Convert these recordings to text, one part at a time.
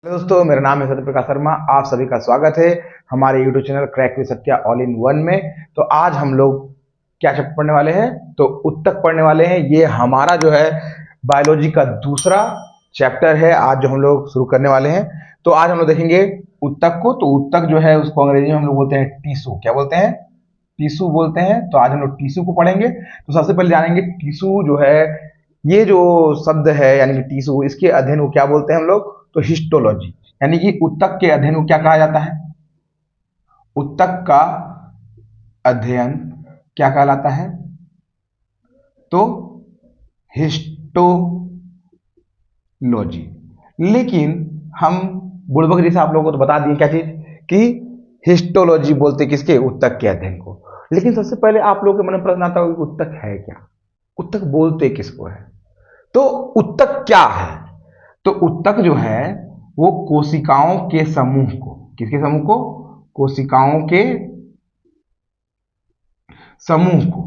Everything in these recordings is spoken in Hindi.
हेलो दोस्तों, मेरा नाम है सत्य प्रकाश शर्मा। आप सभी का स्वागत है हमारे YouTube channel crack with Satya all in one में। तो आज हम लोग क्या चैप्टर पढ़ने वाले हैं? तो उत्तक पढ़ने वाले हैं। ये हमारा जो है बायोलॉजी का दूसरा चैप्टर है आज जो हम लोग शुरू करने वाले हैं। तो आज हम लोग देखेंगे उत्तक को। तो उत्तक जो है उसको अंग्रेजी में हम लोग बोलते हैं टीशू। क्या बोलते हैं? टीशू बोलते हैं। तो आज हम लोग टीशू को पढ़ेंगे। तो सबसे पहले जानेंगे टीशू जो है, ये जो शब्द है यानी कि टीशू, इसके अध्ययन को क्या बोलते हैं हम लोग? तो हिस्टोलॉजी। यानी कि उत्तक के अध्ययन को क्या कहा जाता है? उत्तक का अध्ययन क्या कहलाता है? तो हिस्टोलॉजी। लेकिन हम बुड़बक जैसे आप लोगों को तो बता दिए क्या चीज कि हिस्टोलॉजी बोलते किसके? उत्तक के अध्ययन को। लेकिन सबसे पहले आप लोगों के मन में प्रश्न आता होगा कि उत्तक है क्या, उत्तक बोलते किसको है? तो उत्तक क्या है? तो उत्तक जो है वो कोशिकाओं के समूह को, किसके समूह को? कोशिकाओं के समूह को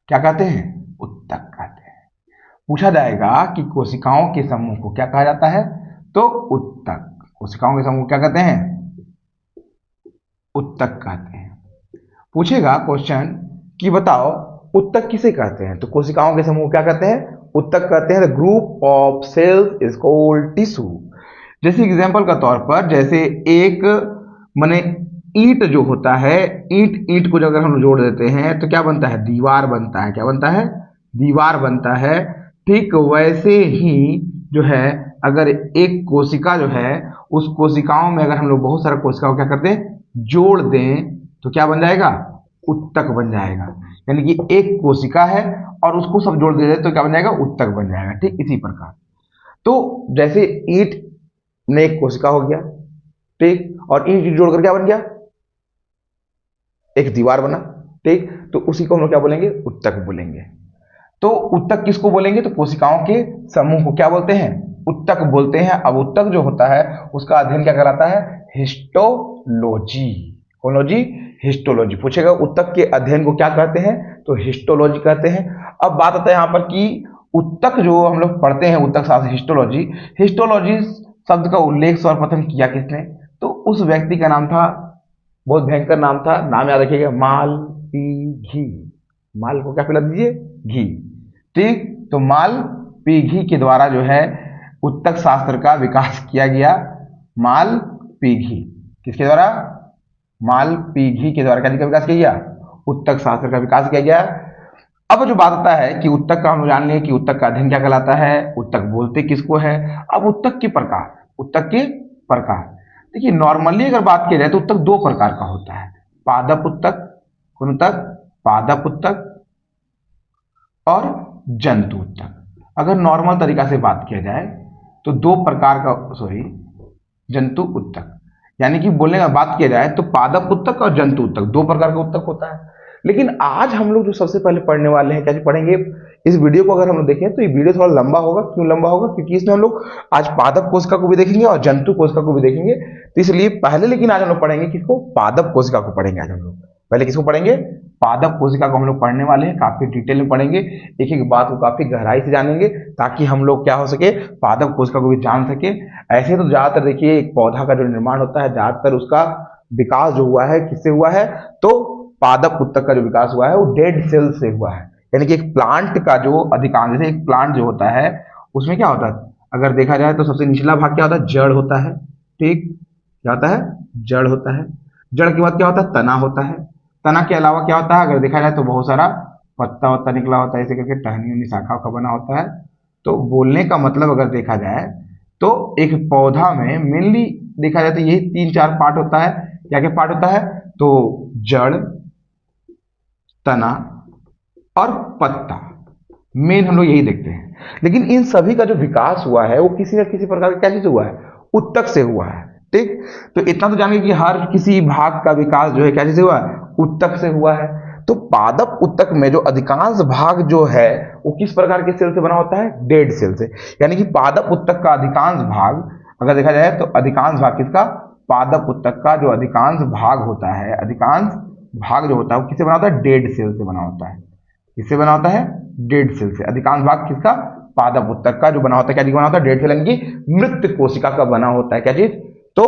क्या कहते हैं? उत्तक कहते हैं। पूछा जाएगा कि कोशिकाओं के समूह को क्या कहा जाता है? तो उत्तक। कोशिकाओं के समूह को क्या कहते हैं? उत्तक कहते हैं। पूछेगा क्वेश्चन कि बताओ उत्तक किसे कहते हैं? तो कोशिकाओं के समूह को क्या कहते हैं? उत्तक कहते हैं। The group of cells is called tissue. जैसे एग्जांपल का तौर पर, जैसे एक माने ईंट जो होता है, ईंट ईंट को अगर हम जोड़ देते हैं तो क्या बनता है? दीवार बनता है। क्या बनता है? दीवार बनता है। ठीक वैसे ही जो है, अगर एक कोशिका जो है, उस कोशिकाओं में अगर हम लोग बहुत सारा कोशिकाओं क्या करते हैं? जोड़ दें तो क्या बन जाएगा? उत्तक बन जाएगा। यानी कि एक कोशिका है और उसको सब जोड़ दे तो क्या बन जाएगा? उत्तक बन जाएगा। ठीक इसी प्रकार। तो जैसे ईंट में एक कोशिका हो गया, ठीक, और ईंट जोड़कर क्या बन गया? एक दीवार बना। ठीक, तो उसी को हम लोग क्या बोलेंगे? उत्तक बोलेंगे। तो उत्तक किसको बोलेंगे? तो कोशिकाओं के समूह को क्या बोलते हैं? उत्तक बोलते हैं। अब उत्तक जो होता है उसका अध्ययन क्या कहलाता है? हिस्टोलॉजी। कौनोलॉजी? हिस्टोलॉजी। पूछेगा उत्तक के अध्ययन को क्या कहते हैं? तो हिस्टोलॉजी कहते हैं। अब बात आता है यहाँ पर कि उत्तक जो हम लोग पढ़ते हैं, उत्तक शास्त्र हिस्टोलॉजी, हिस्टोलॉजी शब्द का उल्लेख सर्वप्रथम किया किसने? तो उस व्यक्ति का नाम था, बहुत भयंकर नाम था, नाम याद रखिएगा, मालपीघी। माल को क्या पिला दीजिए? घी। ठीक, तो मालपीघी के द्वारा जो है उत्तक शास्त्र का विकास किया गया। मालपीघी किसके द्वारा? मालपीघी के द्वारा क्या विकास किया गया? उत्तक शास्त्र का विकास किया गया। अब जो बात आता है कि उत्तक का हम जान लें कि उत्तक का अध्ययन क्या कहलाता है, उत्तक बोलते किसको है। अब उत्तक के प्रकार, उत्तक के प्रकार देखिए, नॉर्मली अगर बात की जाए तो उत्तक दो प्रकार का होता है। पादप उत्तक, कौन उत्तक? पादप उत्तक और जंतु उत्तक। अगर नॉर्मल तरीका से बात किया जाए तो दो प्रकार का, सॉरी, जंतु उत्तक, यानी कि बोलने का बात किया जाए तो पादप उत्तक और जंतु उत्तक दो प्रकार का उत्तक होता है। लेकिन आज हम लोग जो सबसे पहले पढ़ने वाले हैं, क्या पढ़ेंगे? इस वीडियो को अगर हम लोग देखें तो ये वीडियो थोड़ा लंबा होगा। क्यों लंबा होगा? क्योंकि इसमें हम लोग आज पादप कोशिका को भी देखेंगे और जंतु कोशिका को भी देखेंगे। तो इसलिए पहले, लेकिन आज हम लोग पढ़ेंगे किसको? पादप कोशिका को पढ़ेंगे आज हम लोग। पहले किसको पढ़ेंगे? पादप कोशिका को हम लोग पढ़ने वाले हैं। काफी डिटेल में पढ़ेंगे, एक एक बात को काफी गहराई से जानेंगे, ताकि हम लोग क्या हो सके, पादप कोशिका को भी जान सके। ऐसे तो ज्यादातर देखिए एक पौधा का जो निर्माण होता है, ज्यादातर उसका विकास जो हुआ है किससे हुआ है? तो पादप उत्तक का जो विकास हुआ है वो डेड सेल से हुआ है। यानी कि एक प्लांट का जो अधिकांश, जैसे एक प्लांट जो होता है उसमें क्या होता है, अगर देखा जाए तो सबसे निचला भाग क्या होता है? जड़ होता है। ठीक, क्या होता है? जड़ होता है। जड़ के बाद क्या होता है? तना होता है। तना के अलावा क्या होता है? अगर देखा जाए तो बहुत सारा पत्ता वत्ता निकला होता है, ऐसे करके टहनी उनी शाखा का बना होता है। तो बोलने का मतलब अगर देखा जाए तो एक पौधा में मेनली देखा जाए तो यही तीन चार पार्ट होता है। क्या क्या पार्ट होता है? तो जड़, तना और पत्ता, मेन हम लोग यही देखते हैं। लेकिन इन सभी का जो विकास हुआ है वो किसी न किसी प्रकार का क्या चीज हुआ है? उत्तक से हुआ है। ठीक, तो इतना तो जानेंगे कि हर किसी भाग का विकास जो है क्या चीज से हुआ है? उत्तक से हुआ है। तो पादप उत्तक में जो अधिकांश भाग जो है वो किस प्रकार के सेल से बना होता है? डेड सेल से। यानी कि पादप उत्तक का अधिकांश भाग अगर देखा जाए तो अधिकांश भाग किसका? पादप उत्तक का जो अधिकांश भाग होता है, अधिकांश भाग जो होता है वो किससे बना होता है? डेड सेल से बना होता है। किससे बना होता है? डेड सेल से। अधिकांश भाग किसका? पादप उत्तक का जो बना होता है, क्या चीज बना होता है, डेड सेल यानी कि मृत कोशिका का बना होता है, क्या चीज, तो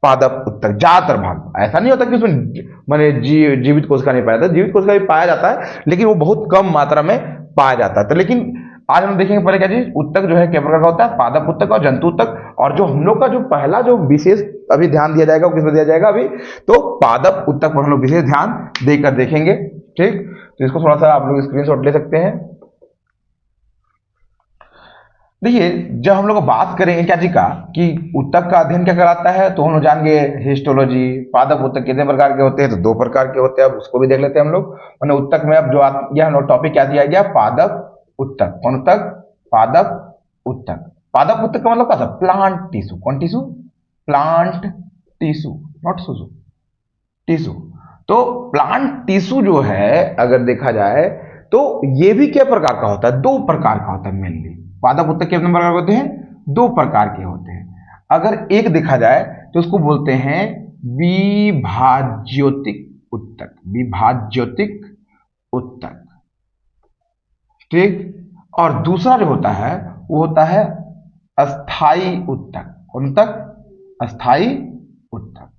पादप उत्तक। ज्यादातर भाग, ऐसा नहीं होता कि उसमें माने जीवित कोशिका नहीं पाया जाता, जीवित कोशिका भी पाया जाता है लेकिन वो बहुत कम मात्रा में पाया जाता है। तो लेकिन आज हम देखेंगे पहले क्या चीज, उत्तक जो है क्या प्रकार का होता है, पादप उत्तक और जंतु उत्तक। और जो हम लोग का जो पहला जो विशेष अभी ध्यान दिया जाएगा वो किसमें दिया जाएगा अभी, तो पादप उत्तक पर हम लोग विशेष ध्यान देकर देखेंगे। ठीक, तो इसको थोड़ा सा आप लोग स्क्रीनशॉट ले सकते हैं। देखिए जब हम लोग बात करेंगे क्या जी का कि उत्तक का अध्ययन क्या कराता है, तो हम लोग जानेंगे हिस्टोलॉजी। पादप उत्तक कितने प्रकार के होते हैं, तो 2 प्रकार के होते हैं, अब उसको भी देख लेते हैं हम लोग। मैंने उत्तक में अब जो हम लोग टॉपिक क्या दिया गया, पादप उत्तक। कौन उत्तक, पादप उत्तक। पादप उत्तक का मतलब क्या था, प्लांट टिश्यू। कौन टिश्यू, प्लांट टिश्यू, नॉट सुसु, टिश्यू। तो प्लांट टिश्यू जो है अगर देखा जाए तो ये भी क्या प्रकार का होता है, 2 प्रकार का होता है मेनली। पादप उत्तक कितने प्रकार के होते हैं, 2 प्रकार के होते हैं। अगर एक देखा जाए तो उसको बोलते हैं विभाज्योतिक उत्तक, विभाज्योतिक उत्तक। ठीक, और दूसरा जो होता है वो होता है अस्थाई उत्तक। कौन उत्तक, अस्थाई उत्तक।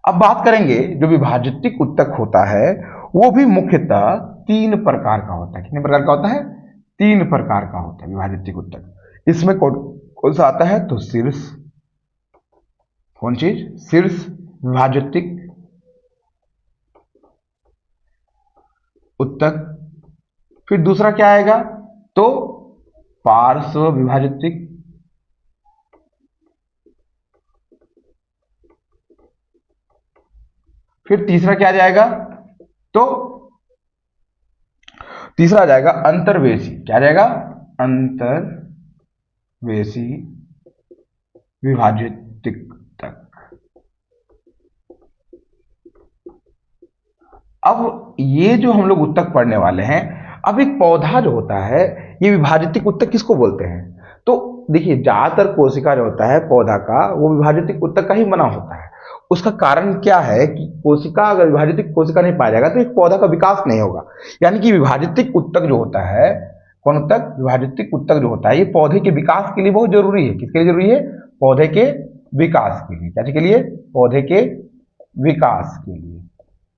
अब बात करेंगे जो विभाज्योतिक उत्तक होता है वो भी मुख्यतः 3 प्रकार का होता है। कितने प्रकार का होता है, 3 प्रकार का होता है विभाज्योतिक उत्तक। इसमें कौन सा आता है, तो शीर्ष, कौन चीज, शीर्ष विभाज्योतिक उत्तक। फिर दूसरा क्या आएगा, तो पार्श्व विभाज्योतिक, फिर तीसरा क्या आ जाएगा, तो तीसरा आ जाएगा अंतर्वेशी। क्या आ जाएगा, अंतर्वेशी विभाज्योतिक उत्तक। अब ये जो हम लोग उत्तक पढ़ने वाले हैं, अब एक पौधा जो होता है ये विभाज्योतिक उत्तक किसको बोलते हैं, तो देखिए ज्यादातर कोशिका जो होता है पौधा का वो विभाज्योतिक उत्तक का ही बना होता है। उसका कारण क्या है कि कोशिका, अगर विभाज्योतिक कोशिका नहीं पाया जाएगा तो एक पौधा का विकास नहीं होगा। यानी कि विभाज्योतिक उत्तक जो होता है, कौन उत्तक, विभाज्योतिक उत्तक जो होता है ये पौधे के विकास के लिए बहुत जरूरी है। किसके लिए जरूरी है, पौधे के विकास के लिए। क्या के लिए, पौधे के विकास के लिए।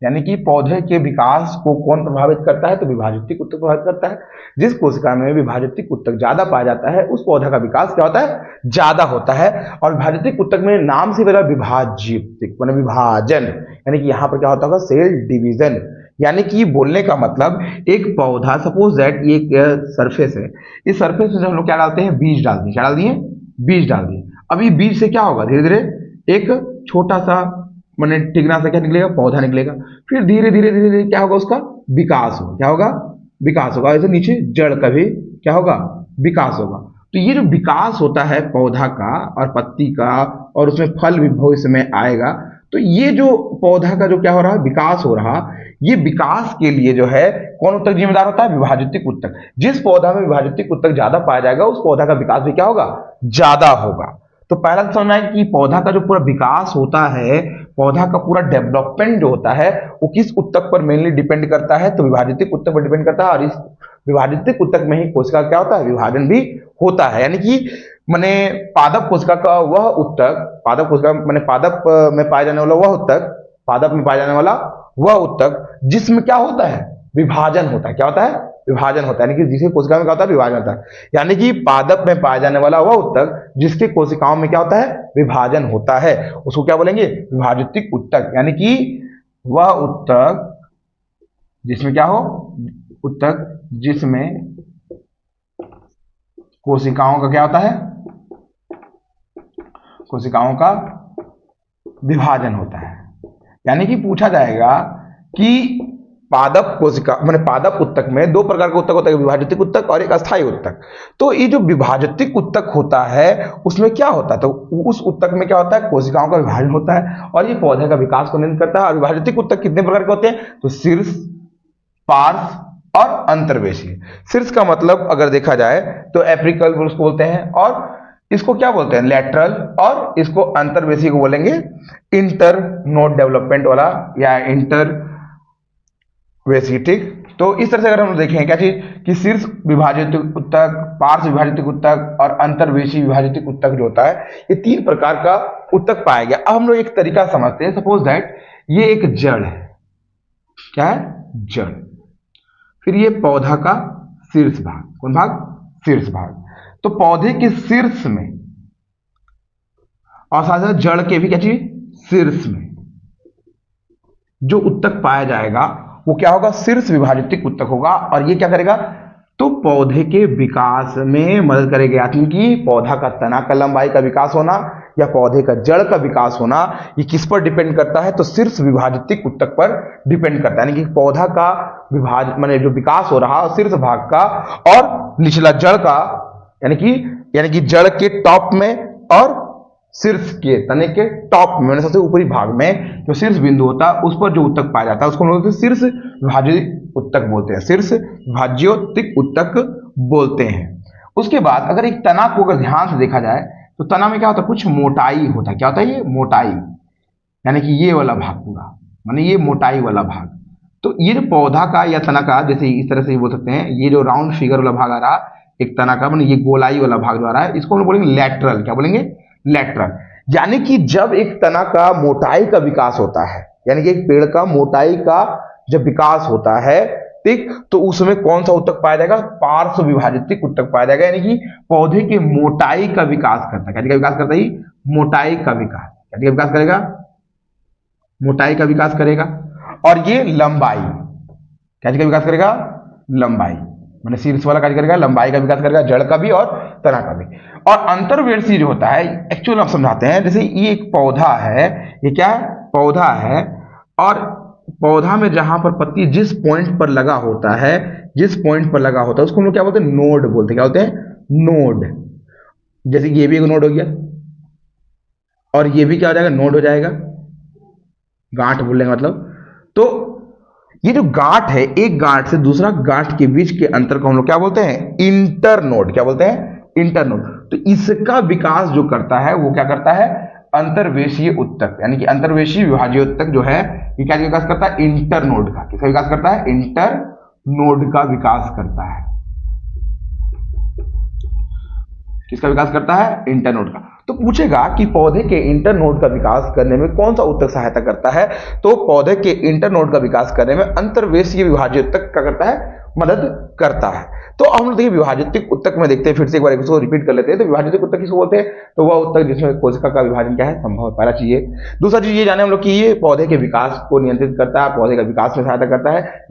यानी कि पौधे के विकास को कौन प्रभावित करता है, तो विभाज्योतिक उत्तक प्रभावित करता है। जिस कोशिका में विभाज्योतिक उत्तक ज्यादा पाया जाता है उस पौधा का विकास क्या होता है, ज्यादा होता है। और विभाज्योतिक उत्तक में नाम से मेरा विभाज्योतिक मतलब विभाजन, यानी कि यहां पर क्या होता होगा, सेल डिवीजन। यानी कि बोलने का मतलब एक पौधा, सपोज दैट ये एक सरफेस है, इस सरफेस में हम लोग क्या डालते हैं, बीज डाल दिए। क्या डाल दिए, बीज डाल दिए। अब ये बीज से क्या होगा, धीरे धीरे एक छोटा सा मैंने टिकना से क्या निकलेगा, पौधा निकलेगा। फिर धीरे धीरे धीरे धीरे क्या होगा, उसका विकास होगा। क्या होगा, विकास होगा। ऐसे नीचे जड़ का भी क्या होगा, विकास होगा। तो ये जो विकास होता है पौधा का और पत्ती का, और उसमें फल भी भविष्य में आएगा, तो ये जो पौधा का जो क्या हो रहा है, विकास हो रहा, ये विकास के लिए जो है कौन उत्तक जिम्मेदार होता है, विभाज्योतिक उत्तक। जिस पौधा में विभाज्योतिक उत्तक ज्यादा पाया जाएगा उस पौधा का विकास भी क्या होगा, ज्यादा होगा। तो पहला तो समझना है कि पौधा का जो पूरा विकास होता है, पौधा का पूरा डेवलपमेंट जो होता है वो किस उत्तक पर मेनली डिपेंड करता है, तो विभाज्योतिक उत्तक पर डिपेंड करता है। और इस विभाज्योतिक उत्तक में ही कोशिका क्या होता है, विभाजन भी होता है। यानी कि माने पादप कोशिका का वह उत्तक, पादप कोशिका माने पादप में पाया जाने वाला वह उत्तक, पादप में पाया जाने वाला वह उत्तक जिसमें क्या होता है, विभाजन होता है। क्या होता है, विभाजन होता है। यानी कि जिसके कोशिका में क्या होता है, विभाजन होता है। यानी कि पादप में पाया जाने वाला वह उत्तक जिसके कोशिकाओं में क्या होता है, विभाजन होता है, उसको क्या बोलेंगे, विभाज्योतिक उत्तक। यानी कि वह उत्तक जिसमें क्या हो, उत्तक जिसमें कोशिकाओं का क्या होता है, कोशिकाओं का विभाजन होता है। यानी कि पूछा जाएगा कि पादप कोशिका माने पादप उत्तक में 2 प्रकार का उत्तक होता है, विभाज्योतिक उत्तक और एक अस्थायी उत्तक। तो ये जो विभाज्योतिक उत्तक होता है उसमें क्या होता है, तो उस उत्तक में क्या होता है, कोशिकाओं का विभाजन होता है और ये पौधे का विकास को नियंत्रित करता है। और विभाज्योतिक उत्तक कितने प्रकार के होते हैं, तो शीर्ष, पार्श्व और अंतर्वेशी। शीर्ष का मतलब अगर देखा जाए तो एपिकल उसको बोलते हैं, और इसको क्या बोलते हैं, लेटरल, और इसको अंतर्वेशी को बोलेंगे इंटर नोड डेवलपमेंट वाला या इंटर वेसी। ठीक, तो इस तरह से अगर हम देखें क्या चीज कि शीर्ष विभाजित उत्तक, पार्श्व विभाजित उत्तक और अंतर्वेशी विभाजित उत्तक जो होता है, ये 3 प्रकार का उत्तक पाया गया। अब हम लोग एक तरीका समझते हैं। सपोज दैट ये एक जड़ है, क्या है? जड़। फिर ये पौधा का शीर्ष भाग, कौन भाग? शीर्ष भाग। तो पौधे के शीर्ष में और साथ साथ जड़ के भी क्या चीज? शीर्ष में जो उत्तक पाया जाएगा वो क्या होगा? शीर्ष विभाजित उत्तक होगा। और ये क्या करेगा? तो पौधे के विकास में मदद करेगा। क्योंकि पौधा का तना का लंबाई का विकास होना या पौधे का जड़ का विकास होना, ये किस पर डिपेंड करता है? तो शीर्ष विभाजित उत्तक पर डिपेंड करता है। यानी कि पौधा का माने जो विकास हो रहा है शीर्ष भाग का और निचला जड़ का, यानी कि जड़ के टॉप में और शीर्ष के तने के टॉप में, सबसे ऊपरी भाग में जो शीर्ष बिंदु होता है उस पर जो उत्तक पाया जाता है उसको हम लोग शीर्ष विभाजित उत्तक बोलते हैं। शीर्ष विभाज्योत्तक उत्तक बोलते हैं। उसके बाद अगर एक तना को अगर ध्यान से देखा जाए तो तना में क्या होता है? कुछ मोटाई होता है। क्या होता है? ये मोटाई, यानी कि ये वाला भाग पूरा, माने ये मोटाई वाला भाग। तो ये जो पौधा का या तना का, जैसे इस तरह से बोल सकते हैं, ये जो राउंड फिगर वाला भाग आ रहा एक तना का, माने ये गोलाई वाला भाग जो आ रहा है, इसको हम बोलेंगे लैटरल। क्या बोलेंगे? लैटरल। यानी कि जब एक तना का मोटाई का विकास होता है, यानी कि एक पेड़ का मोटाई का जब विकास होता है, ठीक, तो उसमें कौन सा उत्तक पाया जाएगा? पार्श्व विभाजित उत्तक पाया जाएगा। यानी कि पौधे के मोटाई का विकास करता है। क्या विकास करता है? मोटाई का विकास। क्या विकास करेगा? मोटाई का विकास करेगा। और ये लंबाई, क्या विकास करेगा? लंबाई, मैंने शीर्ष वाला कार्य करेगा, लंबाई का विकास करेगा, जड़ का भी और तना का भी। और अंतर्वेशी जो होता है, एक्चुअल आप समझाते हैं। जैसे ये एक पौधा है, ये क्या है? पौधा है। और पौधा में जहां पर पत्ती जिस पॉइंट पर लगा होता है, जिस पॉइंट पर लगा होता है उसको हम लोग क्या बोलते हैं? नोड बोलते हैं। क्या बोलते हैं? नोड। जैसे ये भी एक नोड हो गया और ये भी क्या हो जाएगा? नोड हो जाएगा। गांठ बोलने का मतलब, तो ये जो गांठ है, एक गांठ से दूसरा गांठ के बीच के अंतर को हम लोग क्या बोलते हैं? इंटरनोड। क्या बोलते हैं? इंटरनोड। तो इसका विकास जो करता है वो क्या करता है? अंतर्वेशीय उत्तक, यानी कि अंतर्वेशीय विभाज्योत्तक जो है, ये क्या विकास करता है? इंटरनोड का। किसका विकास करता है? इंटरनोड का विकास करता है। किसका विकास करता है? इंटरनोड का। तो पूछेगा कि पौधे के इंटरनोड का विकास करने में कौन सा उत्तक सहायता करता है? तो पौधे के इंटरनोड का विकास करने में अंतर्वेशीय विभाज्योत्तक क्या करता है? मदद करता है। तो हम लोग देखिए विभाजित उत्तक में देखते हैं, फिर से एक बार इसको रिपीट कर लेते हैं। तो विभाजित उत्तक किसको बोलते हैं? तो वह उत्तक जिसमें कोशिका का विभाजन क्या है? संभव। पहला चीज ये। दूसरा चीज ये जाने हम लोग कि ये पौधे के विकास को नियंत्रित करता है, पौधे का विकास में सहायता करता है।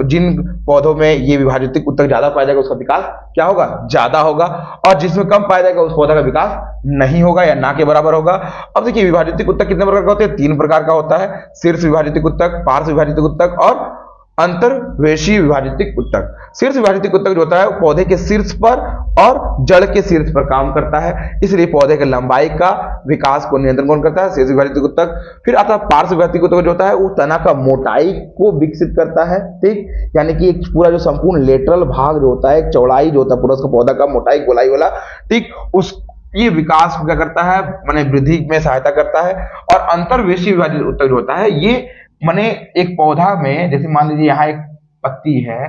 जिन पौधों में ये विभाजित उत्तक ज्यादा पाया जाएगा उसका विकास क्या होगा? ज्यादा होगा। और जिसमें कम पाया जाएगा उस पौधा का विकास नहीं होगा या ना के बराबर होगा। अब देखिए विभाजित उत्तक कितने प्रकार का होते हैं? 3 प्रकार का होता है। शीर्ष विभाजित उत्तक, पार्श्व विभाजित उत्तक और अंतर्वेशीय विभाजित उत्तक। शीर्ष विभाजित उत्तक जो होता है पौधे के शीर्ष पर और जड़ के शीर्ष पर काम करता है, इसलिए पौधे के लंबाई का विकास को नियंत्रण कौन करता है? शीर्ष विभाजित उत्तक। फिर आता है पार्श्व विभाजित उत्तक जो होता है वो तना का मोटाई को विकसित करता है, ठीक, यानी कि एक पूरा जो संपूर्ण लेटरल भाग जो होता है, एक चौड़ाई जो होता है पूरा उसका पौधा का मोटाई गोलाई वाला, ठीक, उस ये विकास को क्या करता है? माने वृद्धि में सहायता करता है। और अंतर्वेशीय विभाजित उत्तक जो होता है ये माने एक पौधा में, जैसे मान लीजिए यहाँ एक पत्ती है,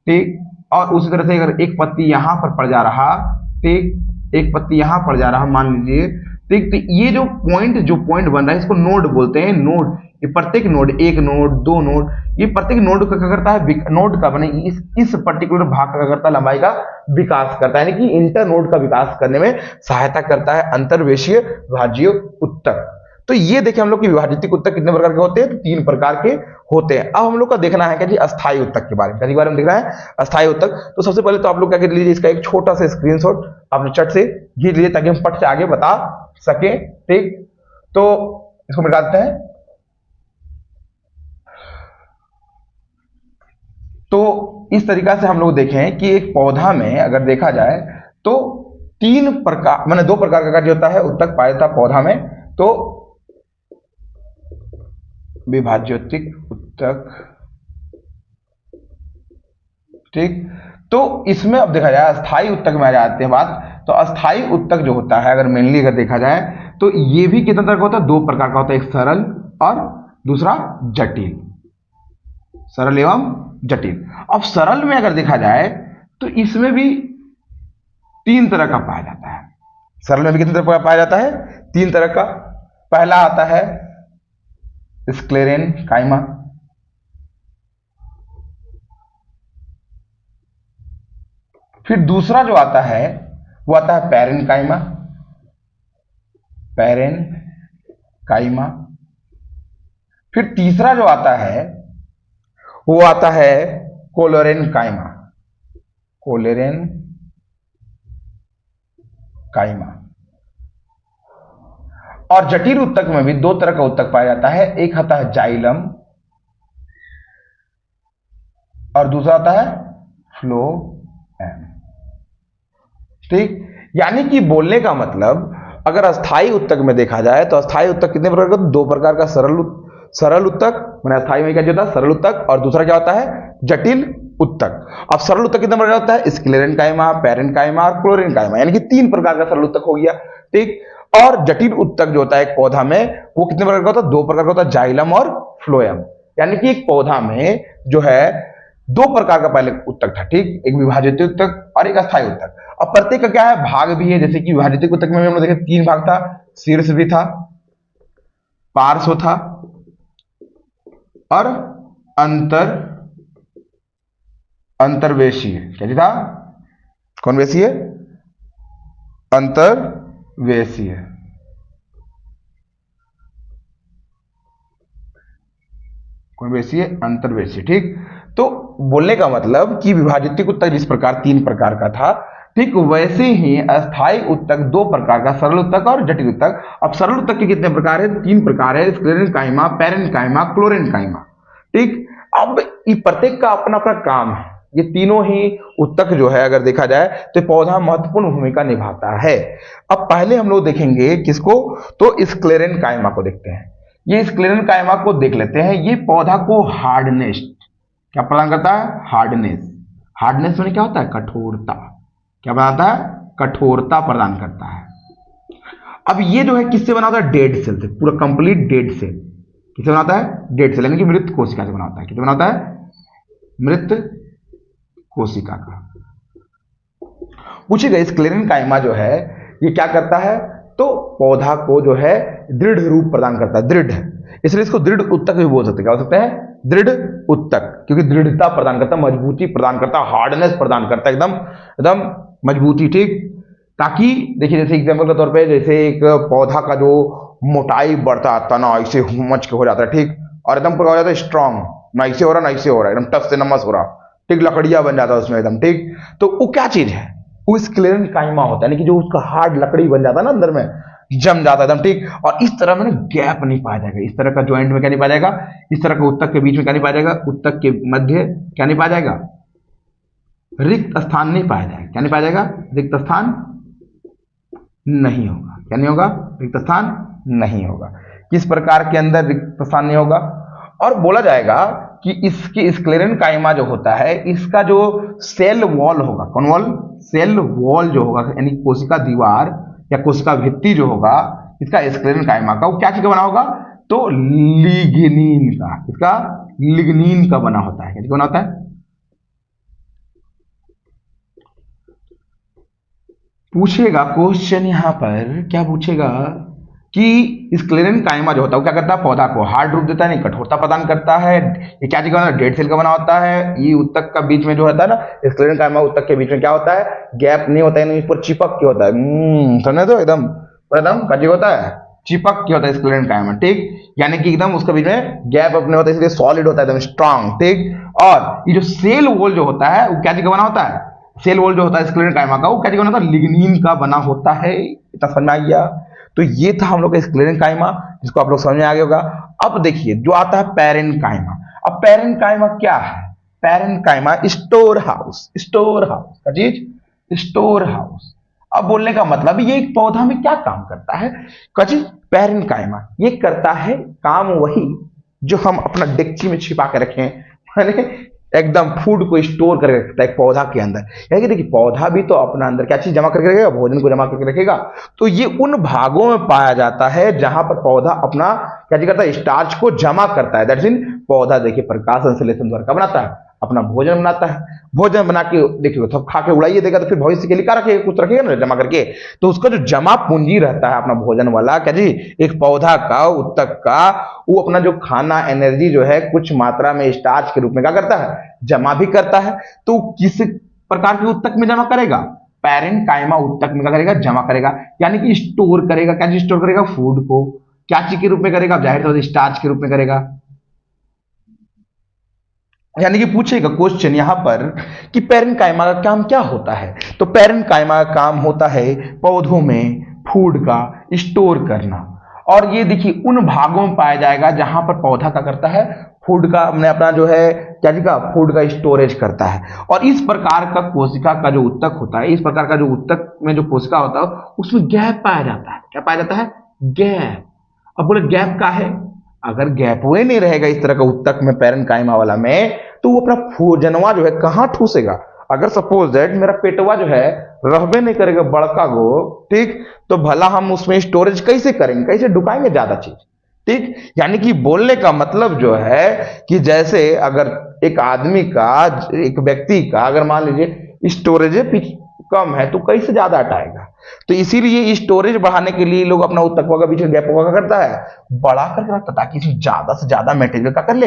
ठीक, और उसी तरह से अगर एक पत्ती यहाँ पर पड़ जा रहा, ठीक, एक पत्ती यहाँ पड़ जा रहा मान लीजिए, ठीक, तो ये जो पॉइंट बन रहा है इसको नोड बोलते हैं। नोड, ये प्रत्येक नोड, एक नोड, 2 नोड, ये प्रत्येक नोड का क्या करता है? नोड का माने इस पर्टिकुलर भाग का क्या करता है? लंबाई का विकास करता है, यानी कि इंटर नोड का विकास करने में सहायता करता है अंतर्वेशीय विभाज्य उत्तक। तो ये देखिए हम लोग की विभाजित उत्तक कितने प्रकार के होते हैं? तो 3 प्रकार के होते हैं। अब हम लोग का देखना है क्या जी? अस्थायी उत्तक के बारे में। किसके बारे में देखना है? अस्थायी उत्तक। तो सबसे पहले तो आप लोग क्या कर लीजिए, इसका एक छोटा सा स्क्रीनशॉट आपने चट से खींच लीजिए ताकि हम पट से आगे बता सके, ठीक। तो इसको मिटा देते हैं। तो इस तरीका से हम लोग देखें कि एक पौधा में अगर देखा जाए तो 3 प्रकार माने 2 प्रकार का जो होता है उत्तक पाया जाता है पौधा में। तो विभाज्योत्तक उत्तक, ठीक। तो इसमें अब देखा जाए अस्थाई उत्तक में आ जाते हैं बात। तो अस्थाई उत्तक जो होता है अगर मेनली अगर देखा जाए तो ये भी कितने तरह का होता है? 2 प्रकार का होता है, एक सरल और दूसरा जटिल। सरल एवं जटिल। अब सरल में अगर देखा जाए तो इसमें भी 3 तरह का पाया जाता है। सरल में भी कितने तरह का पाया जाता है? 3 तरह का। पहला आता है स्क्लेरेनकाइमा, फिर दूसरा जो आता है वो आता है पैरेनकाइमा, पैरेनकाइमा, फिर तीसरा जो आता है वो आता है कोलोरेनकाइमा, कोलोरेनकाइमा। और जटिल उत्तक में भी 2 तरह का उत्तक पाया जाता है, एक आता है जाइलम और दूसरा आता है फ्लोएम। ठीक, यानी कि बोलने का मतलब अगर अस्थाई उत्तक में देखा जाए तो अस्थाई उत्तक कितने प्रकार का? 2 प्रकार का। सरल उत्तक मैंने अस्थाई में क्या होता है? सरल उत्तक। और दूसरा क्या होता है? जटिल उत्तक। अब सरल उत्तक कितने प्रकार का होता है? स्क्लेरेनकाइमा, पैरेनकाइमा और क्लोरेनकाइमा, यानी कि 3 प्रकार का सरल उत्तक हो गया। ठीक, और जटिल उत्तक जो होता है एक पौधा में वो कितने प्रकार का होता है? 2 प्रकार का होता है, जाइलम और फ्लोएम। यानी कि एक पौधा में जो है 2 प्रकार का पहले उत्तक था। ठीक, एक विभाजित उत्तक और एक अस्थाई उत्तक। अब प्रत्येक का क्या है? भाग भी है। जैसे कि विभाजित उत्तक में हम लोग देखे 3 भाग था, शीर्ष भी था, पार्श्व था और अंतर्वेशीय। क्या था? कौन वेशीय? अंतर्वेशीय। कौन वेशीय? अंतर्वेशीय। ठीक, तो बोलने का मतलब कि विभाजित उत्तक जिस प्रकार 3 प्रकार का था, ठीक वैसे ही अस्थाई उत्तक 2 प्रकार का, सरल उत्तक और जटिल उत्तक। अब सरल उत्तक के कितने प्रकार है? 3 प्रकार है, स्क्लेरेनकाइमा, पैरेनकाइमा, क्लोरेनकाइमा। ठीक, अब ये प्रत्येक का अपना अपना काम है। ये तीनों ही उत्तक जो है अगर देखा जाए तो पौधा महत्वपूर्ण भूमिका निभाता है। अब पहले हम लोग देखेंगे किसको? तो स्क्लेरेनकाइमा को देखते हैं। ये स्क्लेरेनकाइमा को देख लेते हैं। ये पौधा को हार्डनेस क्या प्रदान करता है? हार्डनेस। हार्डनेस में क्या होता है? कठोरता। क्या बनाता है? कठोरता प्रदान करता है। अब ये जो है किससे बना होता है? डेड सेल से, पूरा कंप्लीट डेड सेल। किससे बनाता है? डेड सेल, यानी कि मृत कोशिका से बनाता है। किससे बनाता है? मृत कोशिका का। पूछेगा स्क्लेरेनकाइमा जो है ये क्या करता है? तो पौधा को जो है दृढ़ रूप प्रदान करता है, दृढ़, इसलिए इसको दृढ़ उत्तक भी बोल सकते हैं। क्या बोल सकते हैं? दृढ़ उत्तक, क्योंकि दृढ़ता प्रदान करता है, मजबूती प्रदान करता है, हार्डनेस प्रदान करता है, एकदम एकदम मजबूती। ठीक, ताकि देखिए जैसे एग्जांपल के तौर पे जैसे एक पौधा का जो मोटाई बढ़ता है, तना ऐसे हुमच के हो जाता है। ठीक, और एकदम पूरा हो जाता है स्ट्रांग, ना ऐसे हो रहा ना ऐसे हो रहा, एकदम टस से नमस हो रहा। ठीक, लकड़ियां बन जाता है उसमें एकदम। ठीक, तो वो क्या चीज है? वो स्क्लेरेनकाइमा होता है, यानी कि जो उसका हार्ड लकड़ी बन जाता है ना, अंदर में जम जाता है एकदम। ठीक, और इस तरह में गैप नहीं पाया जाएगा, इस तरह का ज्वाइंट में क्या नहीं पाया जाएगा? इस तरह का उत्तक के बीच में क्या नहीं पाया जाएगा? उत्तक के मध्य क्या नहीं पाया जाएगा? रिक्त स्थान नहीं पाया जाएगा। क्या नहीं पाया जाएगा? रिक्त स्थान नहीं होगा। क्या नहीं होगा? रिक्त स्थान नहीं होगा। किस प्रकार के अंदर रिक्त स्थान नहीं होगा? और बोला जाएगा कि इसकी स्क्लेरेनकाइमा जो होता है इसका जो सेल वॉल होगा, कौन वॉल? सेल वॉल जो होगा, यानी कोशिका दीवार या कोशिका भित्ति जो होगा इसका स्क्लेरेनकाइमा का, वो क्या चीज का बना होगा? तो लिग्निन का। इसका लिग्निन का बना होता है। क्या बना होता है? पूछेगा क्वेश्चन यहां पर, क्या पूछेगा कि स्क्लेरेनकाइमा जो होता है वो क्या करता है? पौधा को हार्ड रूप देता है, नहीं कठोरता प्रदान करता है। ये क्या चीज का? डेड सेल का बना होता है। ये उत्तक का बीच में जो होता है ना, स्क्लेरेनकाइमा उत्तक के बीच में क्या होता है? गैप नहीं होता है, इस पर चिपक के होता है। समझे? तो एकदम एकदम क्या होता है? चिपक के होता है स्क्लेरेनकाइमा। ठीक, यानी कि एकदम उसके बीच में गैप अपने होता है, इसलिए सॉलिड होता है, एकदम स्ट्रांग। ठीक, और ये जो सेल वॉल जो होता है वो क्या चीज का बना होता है? सेल वॉल जो होता है स्क्लेरेनकाइमा का, वो क्या चीज का बना होता है? लिग्निन का बना होता है। इतना समझ में आ गया? तो ये था हम लोग का स्क्लेरेनकाइमा, जिसको आप लोग समझ में आ गया होगा। अब देखिए जो आता है पैरेनकाइमा। अब पैरेनकाइमा क्या है? Parenchyma store house. Store house का चीज, स्टोर हाउस। अब बोलने का मतलब ये एक पौधा में क्या काम करता है? का चीज पैरेनकाइमा ये करता है काम वही जो हम अपना डेगची में छिपा के रखें, माने एकदम फूड को स्टोर करके रखता है एक पौधा के अंदर। यानी कि देखिए पौधा भी तो अपना अंदर क्या चीज जमा करके रखेगा? भोजन को जमा करके रखेगा। तो ये उन भागों में पाया जाता है जहां पर पौधा अपना क्या चीज करता है? स्टार्च को जमा करता है। दैट्स मीन पौधा देखिए प्रकाश संश्लेषण द्वारा क्या बनाता है? अपना भोजन बनाता है। भोजन बना के देखिए तो खा के उड़ाइए देगा तो फिर भविष्य के लिए क्या रखेगा, कुछ रखेगा ना जमा करके। तो उसका जो जमा पूंजी रहता है अपना भोजन वाला, क्या जी, एक पौधा का, उत्तक का, वो अपना जो खाना एनर्जी जो है कुछ मात्रा में स्टार्च के रूप में क्या करता है, जमा भी करता है। तो किस प्रकार के उत्तक में जमा करेगा, पैरेन्काइमा उत्तक में क्या करेगा, जमा करेगा, यानी कि स्टोर करेगा। क्या चीज स्टोर करेगा, फूड को। क्या चीज के रूप में करेगा, जाहिर तौर से स्टार्च के रूप में करेगा। यानी कि पूछेगा क्वेश्चन यहां पर कि पैरेन्काइमा का काम क्या होता है, तो पैरेन्काइमा का काम होता है पौधों में फूड का स्टोर करना। और ये देखिए उन भागों में पाया जाएगा जहां पर पौधा का करता है, फूड का, अपने अपना जो है क्या जी का, फूड का स्टोरेज करता है। और इस प्रकार का कोशिका का जो उत्तक होता है, इस प्रकार का जो उत्तक में जो कोशिका होता है उसमें गैप पाया जाता है। क्या पाया जाता है, गैप। अब बोले गैप का है, अगर गैप हुए नहीं रहेगा इस तरह का उत्तक में पैरेन्काइमा वाला में, तो वो अपना भोजनवा जो है कहां ठूसेगा। अगर सपोज दैट मेरा पेटवा जो है रहबे नहीं करेगा बड़का गो, ठीक, तो भला हम उसमें स्टोरेज कैसे करेंगे, कैसे ढुकाएंगे ज्यादा चीज, ठीक। यानी कि बोलने का मतलब जो है कि जैसे अगर एक आदमी का, एक व्यक्ति का अगर मान लीजिए स्टोरेज कम है तो कैसे ज्यादा हटाएगा। तो इसीलिए स्टोरेज बढ़ाने के लिए लोग अपना उत्तकों का बीच में गैप का करता है, बड़ा करके रखता, ताकि इसमें ज्यादा से ज्यादा मटेरियल का कर ले,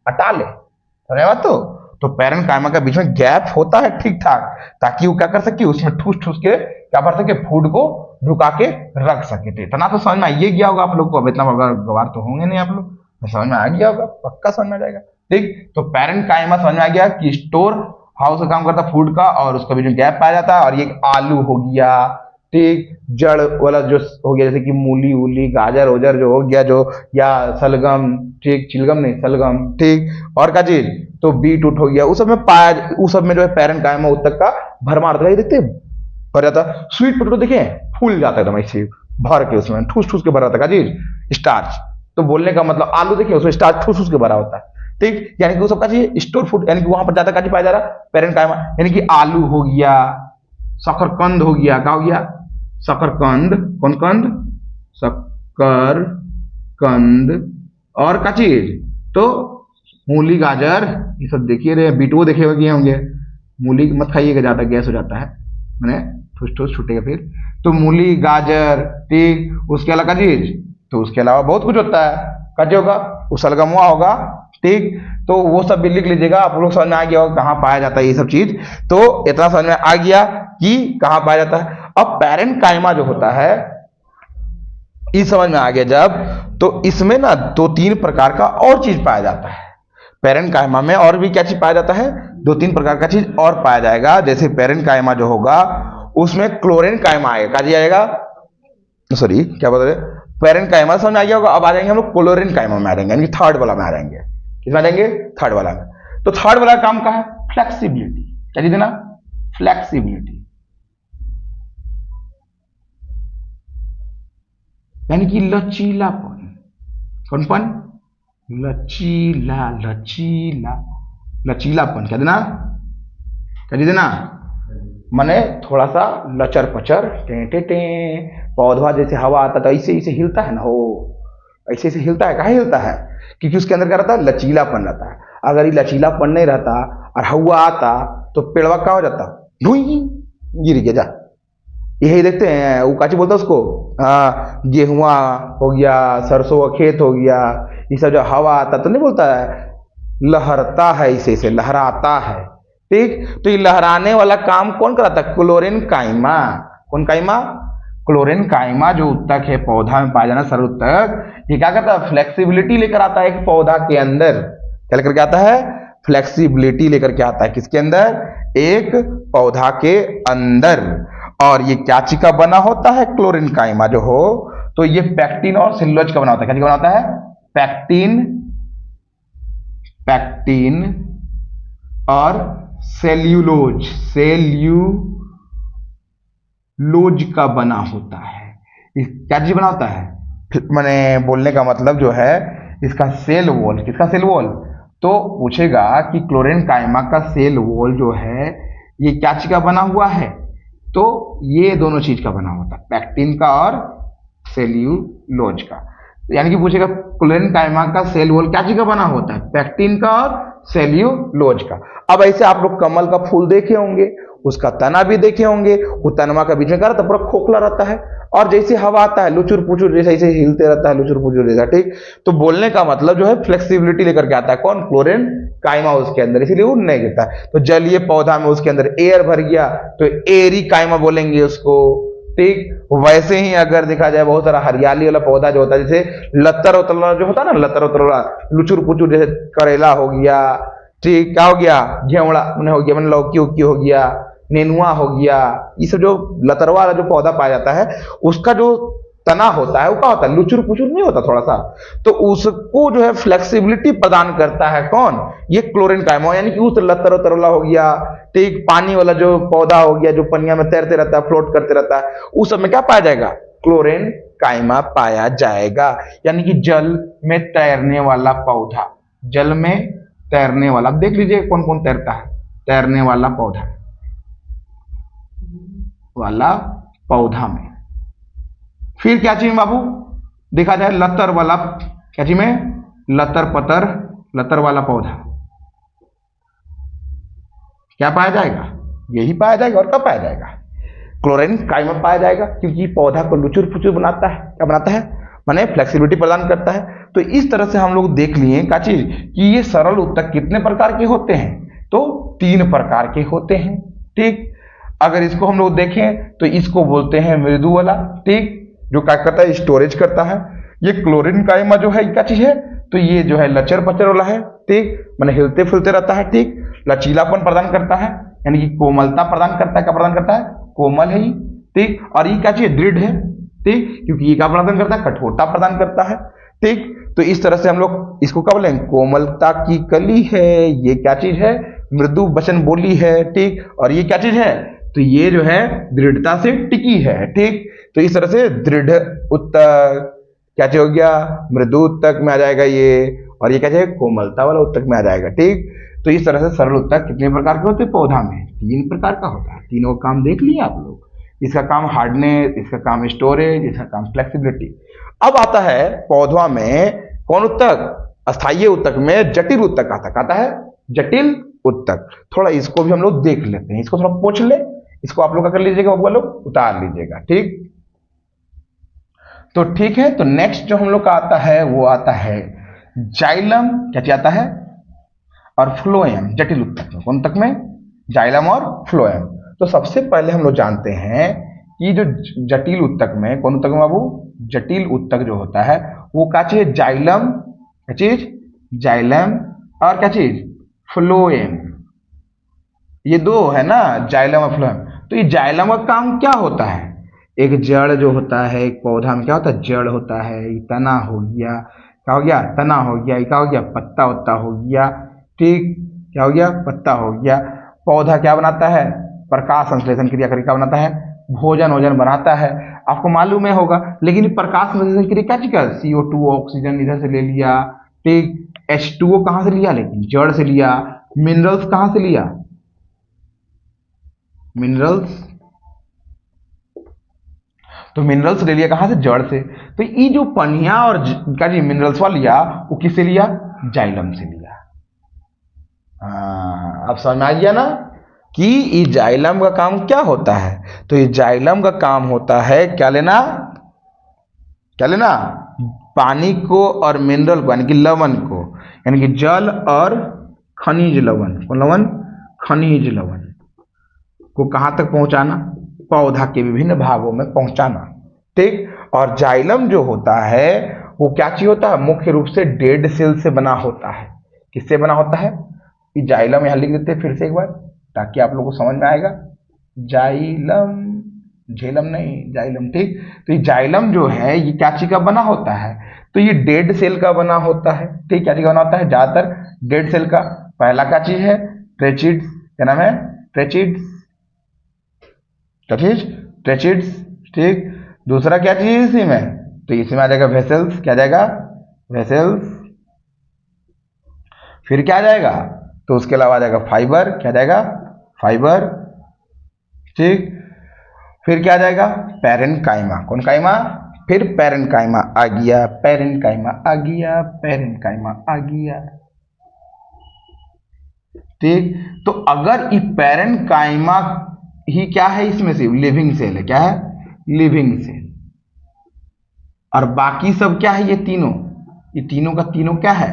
हटा ले। समझ बात। तो पैरेन्काइमा का बीच में गैप होता है ठीक ठाक, ताकि वो क्या कर सके, उसमें ठूस ठूस के क्या कर सके, फूड को ढुका के रख सके। इतना तो समझ में आइए गया होगा आप लोग को। अब इतना गवार तो होंगे नहीं आप लोग, समझ में आ गया होगा, पक्का समझ में आ जाएगा, ठीक। तो पैरेन्काइमा समझ में आ गया कि स्टोर हाउस का काम करता है फूड का, और उसका बीच में गैप पाया जाता है। और ये आलू हो गया, ठीक, जड़ वाला जो हो गया, जैसे कि मूली वूली, गाजर ओजर जो हो गया, जो, या सलगम, ठीक, चिलगम नहीं सलगम, ठीक, और का चीज तो बीट उठ हो गया, उस सब में पाया, उस सब में जो है पैरेन्काइमा उत्तक का भरमार होता है। देखते भर जाता है। स्वीट पोटेटो देखे फूल जाता है एकदम ऐसे भर के, उसमें ठूस ठूस के भरा होता है का चीज, स्टार्च। तो बोलने का मतलब आलू देखिए उसमें स्टार्च ठूस ठूस के भरा होता है, ठीक। यानी कि वो सब का चीज स्टोर फूड, यानी कि वहां पर ज्यादा का चीज पाया जा रहा है पैरेन्काइमा। यानी कि आलू हो गया, शकरकंद हो गया, क्या हो गया, शकरकंद, कौन कंद, शकरकंद, और का चीज तो मूली गाजर, ये सब देखिए रे, बीटो देखे होंगे। मूली मत खाइएगा ज्यादा, गैस हो जाता है, मैंने ठोस ठोस छूटेगा फिर। तो मूली गाजर, ठीक, उसके अलावा का चीज, तो उसके अलावा बहुत कुछ होता है, कटे होगा, सलगमुआ होगा, ठीक। तो वो सब भी लिख लीजिएगा, आप लोग समझ में आ गया होगा कहाँ पाया जाता है ये सब चीज। तो इतना समझ में आ गया कि कहाँ पाया जाता है। अब पैरेन्काइमा जो होता है, इस समझ में आ गया जब, तो इसमें ना 2-3 प्रकार का और चीज पाया जाता है। पैरेन्काइमा में और भी क्या चीज पाया जाता है, 2-3 प्रकार का चीज और पाया जाएगा। जैसे पैरेन्काइमा जो होगा उसमें क्लोरेन्काइमा आएगा, क्या आएगा, सॉरी क्या बता रहे, पैरेन्काइमा समझ में आ गया होगा। अब आ जाएंगे हम लोग क्लोरेन्काइमा में आ जाएंगे, यानी थर्ड वाला में आ जाएंगे। किसमें आ जाएंगे, थर्ड वाला में। तो थर्ड वाला काम का है फ्लेक्सिबिलिटी, क्या चीज देना, फ्लेक्सिबिलिटी, यानी कि लचीलापन। कौनपन, लचीला, लचीला, लचीलापन। क्या देना, क्या चीज देना, माने थोड़ा सा लचर पचर, टे टे टे, पौधा जैसे हवा आता तो ऐसे ऐसे हिलता है ना, हो ऐसे ऐसे हिलता है, काहे हिलता है, क्योंकि उसके अंदर क्या रहता है, लचीलापन रहता है। अगर ये लचीलापन नहीं रहता और हवा आता तो पेड़वा क्या हो जाता, ढुई गिर गया जा। यही देखते हैं, वो काची बोलता है उसको, गेहुआ हो गया, सरसों का खेत हो गया, ये सब जो हवा आता तो नहीं बोलता है लहरता है, इसे से लहराता है, ठीक। तो ये लहराने वाला काम कौन कराता है, क्लोरेन्काइमा। कौन काइमा, क्लोरेन्काइमा जो उत्तक है पौधा में पाया जाना सरल उत्तक, ये क्या करता है, फ्लेक्सिबिलिटी लेकर आता है एक पौधा के अंदर। क्या लेकर के आता है, फ्लेक्सिबिलिटी लेकर के आता है, किसके अंदर, एक पौधा के अंदर। और ये क्या चीज का बना होता है, क्लोरेन्काइमा जो हो, तो ये पैक्टिन और सेलुलोज का बना होता है। क्या चीज का बना होता है, पैक्टिन, पैक्टिन और सेल्यूलोज, सेल्यूलोज का बना होता है। क्या चीज बना होता है, मैंने बोलने का मतलब जो है इसका सेल वॉल, किसका सेल वॉल, तो पूछेगा कि क्लोरेन्काइमा का सेल वॉल जो है ये क्या चीज का बना हुआ है, तो ये दोनों चीज का बना होता है, पैक्टिन का और सेल्यूलोज का। यानी कि पूछेगा क्लोरेन्काइमा का सेल वॉल क्या चीज का बना होता है, पैक्टिन का और सेल्यूलोज का। अब ऐसे आप लोग कमल का फूल देखे होंगे, उसका तना भी देखे होंगे, वो तनवा का बीच में क्या रहता है, पूरा खोखला रहता है, और जैसे हवा आता है लुचुर पुचुर जैसे ऐसे हिलते रहता है, लुचुर पुचुर जैसा, ठीक। तो बोलने का मतलब जो है फ्लेक्सिबिलिटी लेकर के आता है कौन, क्लोरेन काइमा उसके अंदर, इसीलिए वो नहीं गिरता है। तो जलीय पौधा में उसके अंदर एयर भर गया तो एरी काइमा बोलेंगे उसको, ठीक। वैसे ही अगर देखा जाए बहुत सारा हरियाली वाला पौधा जो होता है, जैसे लतर उतरला जो होता है ना, लतर उतरला लुचुर पुचुर, जैसे करेला हो गया, ठीक, क्या हो गया, घेवड़ा हो गया, मैंने लौकी उकी हो गया, नेनुआ हो गया, ये सब जो लतरवा वाला जो पौधा पाया जाता है, उसका जो तना होता है वो क्या होता है, लुचुर पुचुर नहीं होता थोड़ा सा, तो उसको जो है फ्लेक्सिबिलिटी प्रदान करता है कौन, ये क्लोरीन काइमा, यानी कि उस लतर उतरला हो गया, ठीक, पानी वाला जो पौधा हो गया जो पनिया में तैरते रहता है, फ्लोट करते रहता है, उस सब में क्या पाया जाएगा, क्लोरीन काइमा पाया जाएगा। यानी कि जल में तैरने वाला पौधा, जल में तैरने वाला, देख लीजिए कौन कौन तैरता है, तैरने वाला पौधा में। फिर क्या चीज में बाबू, देखा जाए लतर वाला, क्या चीज में, लतर पतर, लतर वाला पौधा, क्या पाया जाएगा, यही पाया जाएगा। और कब पाया जाएगा, क्लोरीन काइमा पाया जाएगा, क्योंकि पौधा को लुचुर पुचुर बनाता है, क्या बनाता है, माने फ्लेक्सिबिलिटी प्रदान करता है। तो इस तरह से हम लोग देख लिए क्या चीज, कि ये सरल उत्तक कितने प्रकार के होते हैं, तो 3 प्रकार के होते हैं, ठीक। अगर इसको हम लोग देखें तो इसको बोलते हैं मृदु वाला, ठीक, जो क्या करता है, स्टोरेज करता है। ये क्लोरीन काइमा जो है क्या चीज है, तो ये जो है लचर पचर वाला है, ठीक, माने हिलते फुलते रहता है, ठीक, लचीलापन प्रदान करता है, यानी कि कोमलता प्रदान करता है, क्या प्रदान करता है, कोमल है ये, ठीक। और ये क्या चीज, दृढ़ है, ठीक, क्योंकि ये क्या प्रदान करता है, कठोरता प्रदान करता है, ठीक। तो इस तरह से हम लोग इसको क्या बोलेंगे, कोमलता की कली है, ये क्या चीज है, मृदु वचन बोली है, ठीक। और ये क्या चीज है, तो ये जो है दृढ़ता से टिकी है, ठीक। तो इस तरह से दृढ़ उत्तक क्या चीज हो गया, मृदु उत्तक में आ जाएगा ये, और ये क्या चीज, कोमलता वाला उत्तक में आ जाएगा, ठीक। तो इस तरह से सरल उत्तक कितने प्रकार के होते हैं, पौधा में 3 प्रकार का होता है। तीनों का काम देख लिए आप लोग, इसका काम हार्डनेस, इसका काम स्टोरेज, इसका काम फ्लेक्सिबिलिटी। अब आता है पौधा में कौन उत्तक, अस्थायी उत्तक में जटिल उत्तक आता है, जटिल उत्तक। थोड़ा इसको भी हम लोग देख लेते हैं, इसको थोड़ा पोंछ ले, इसको आप लोग क्या कर लीजिएगा, वो लोग उतार लीजिएगा, ठीक। तो ठीक है, तो नेक्स्ट जो हम लोग का आता है वो आता है जाइलम, क्या चीज आता है, और फ्लोएम, जटिल उत्तक में, कौन तक में, जाइलम और फ्लोएम। तो सबसे पहले हम लोग जानते हैं कि जो जटिल उत्तक में, कौन उत्तक में बाबू, जटिल उत्तक जो होता है वो क्या चीज, जाइलम, क्या चीज, जाइलम, और क्या चीज, फ्लोएम, ये 2 है ना, जाइलम और फ्लोएम। तो ये जाइलम का काम क्या होता है, एक जड़ जो होता है, एक पौधा में क्या होता है, जड़ होता है, तना हो गया, क्या हो गया, तना हो गया, क्या हो गया, पत्ता उत्ता हो गया, ठीक, क्या हो गया, पत्ता हो गया। पौधा क्या बनाता है, प्रकाश संश्लेषण क्रिया करके क्या बनाता है, भोजन वोजन बनाता है, आपको मालूम है होगा। लेकिन प्रकाश संश्लेषण क्रिया क्या चीज, CO2 ऑक्सीजन इधर से ले लिया, ठीक, H2O कहां से लिया, लेकिन जड़ से लिया। मिनरल्स कहां से लिया, मिनरल्स, तो मिनरल्स ले लिया कहां से, जड़ से। तो ये जो पनिया और क्या जी मिनरल्स वाला लिया, वो किससे लिया, जाइलम से लिया। अब समझ में आ गया ना कि ये जाइलम का काम क्या होता है। तो ये जाइलम का काम होता है क्या लेना, क्या लेना, पानी को और मिनरल को, यानी कि लवण को, यानी कि जल और खनिज लवण, कौन लवण, खनिज लवण को कहां तक पहुंचाना, पौधा के विभिन्न भागों में पहुंचाना, ठीक। और जाइलम जो होता है वो क्या चीज होता है, मुख्य रूप से डेड सेल से बना होता है। किससे बना होता है, ये जाइलम यहां लिख देते हैं फिर से एक बार, ताकि आप लोगों को समझ में आएगा। जाइलम, झेलम नहीं, जाइलम, ठीक। तो ये जाइलम जो है ये क्या चीज का बना होता है, तो ये डेड सेल का बना होता है, ठीक। क्या चीज का बना होता है, ज्यादातर डेड सेल का। पहला क्या चीज है, ट्रेचिड्स, क्या नाम है, ट्रेचिड्स, क्या चीज, ट्रेचिड्स, ठीक। दूसरा क्या चीज इसी में, तो इसमें आ जाएगा वेसल्स, क्या जाएगा, वेसल्स। फिर क्या आ जाएगा, तो उसके अलावा आ जाएगा फाइबर, क्या जाएगा, फाइबर, ठीक। फिर क्या आ जाएगा, पैरेन्काइमा, कौन काइमा, फिर पैरेन्काइमा आ गया, पैरेन्काइमा आ गया, पैरेन्काइमा आ गया, ठीक, तो अगर ये पैरेन्काइमा ही क्या है, इसमें से लिविंग सेल है, क्या है, लिविंग सेल, और बाकी सब क्या है, ये तीनों का तीनों क्या है,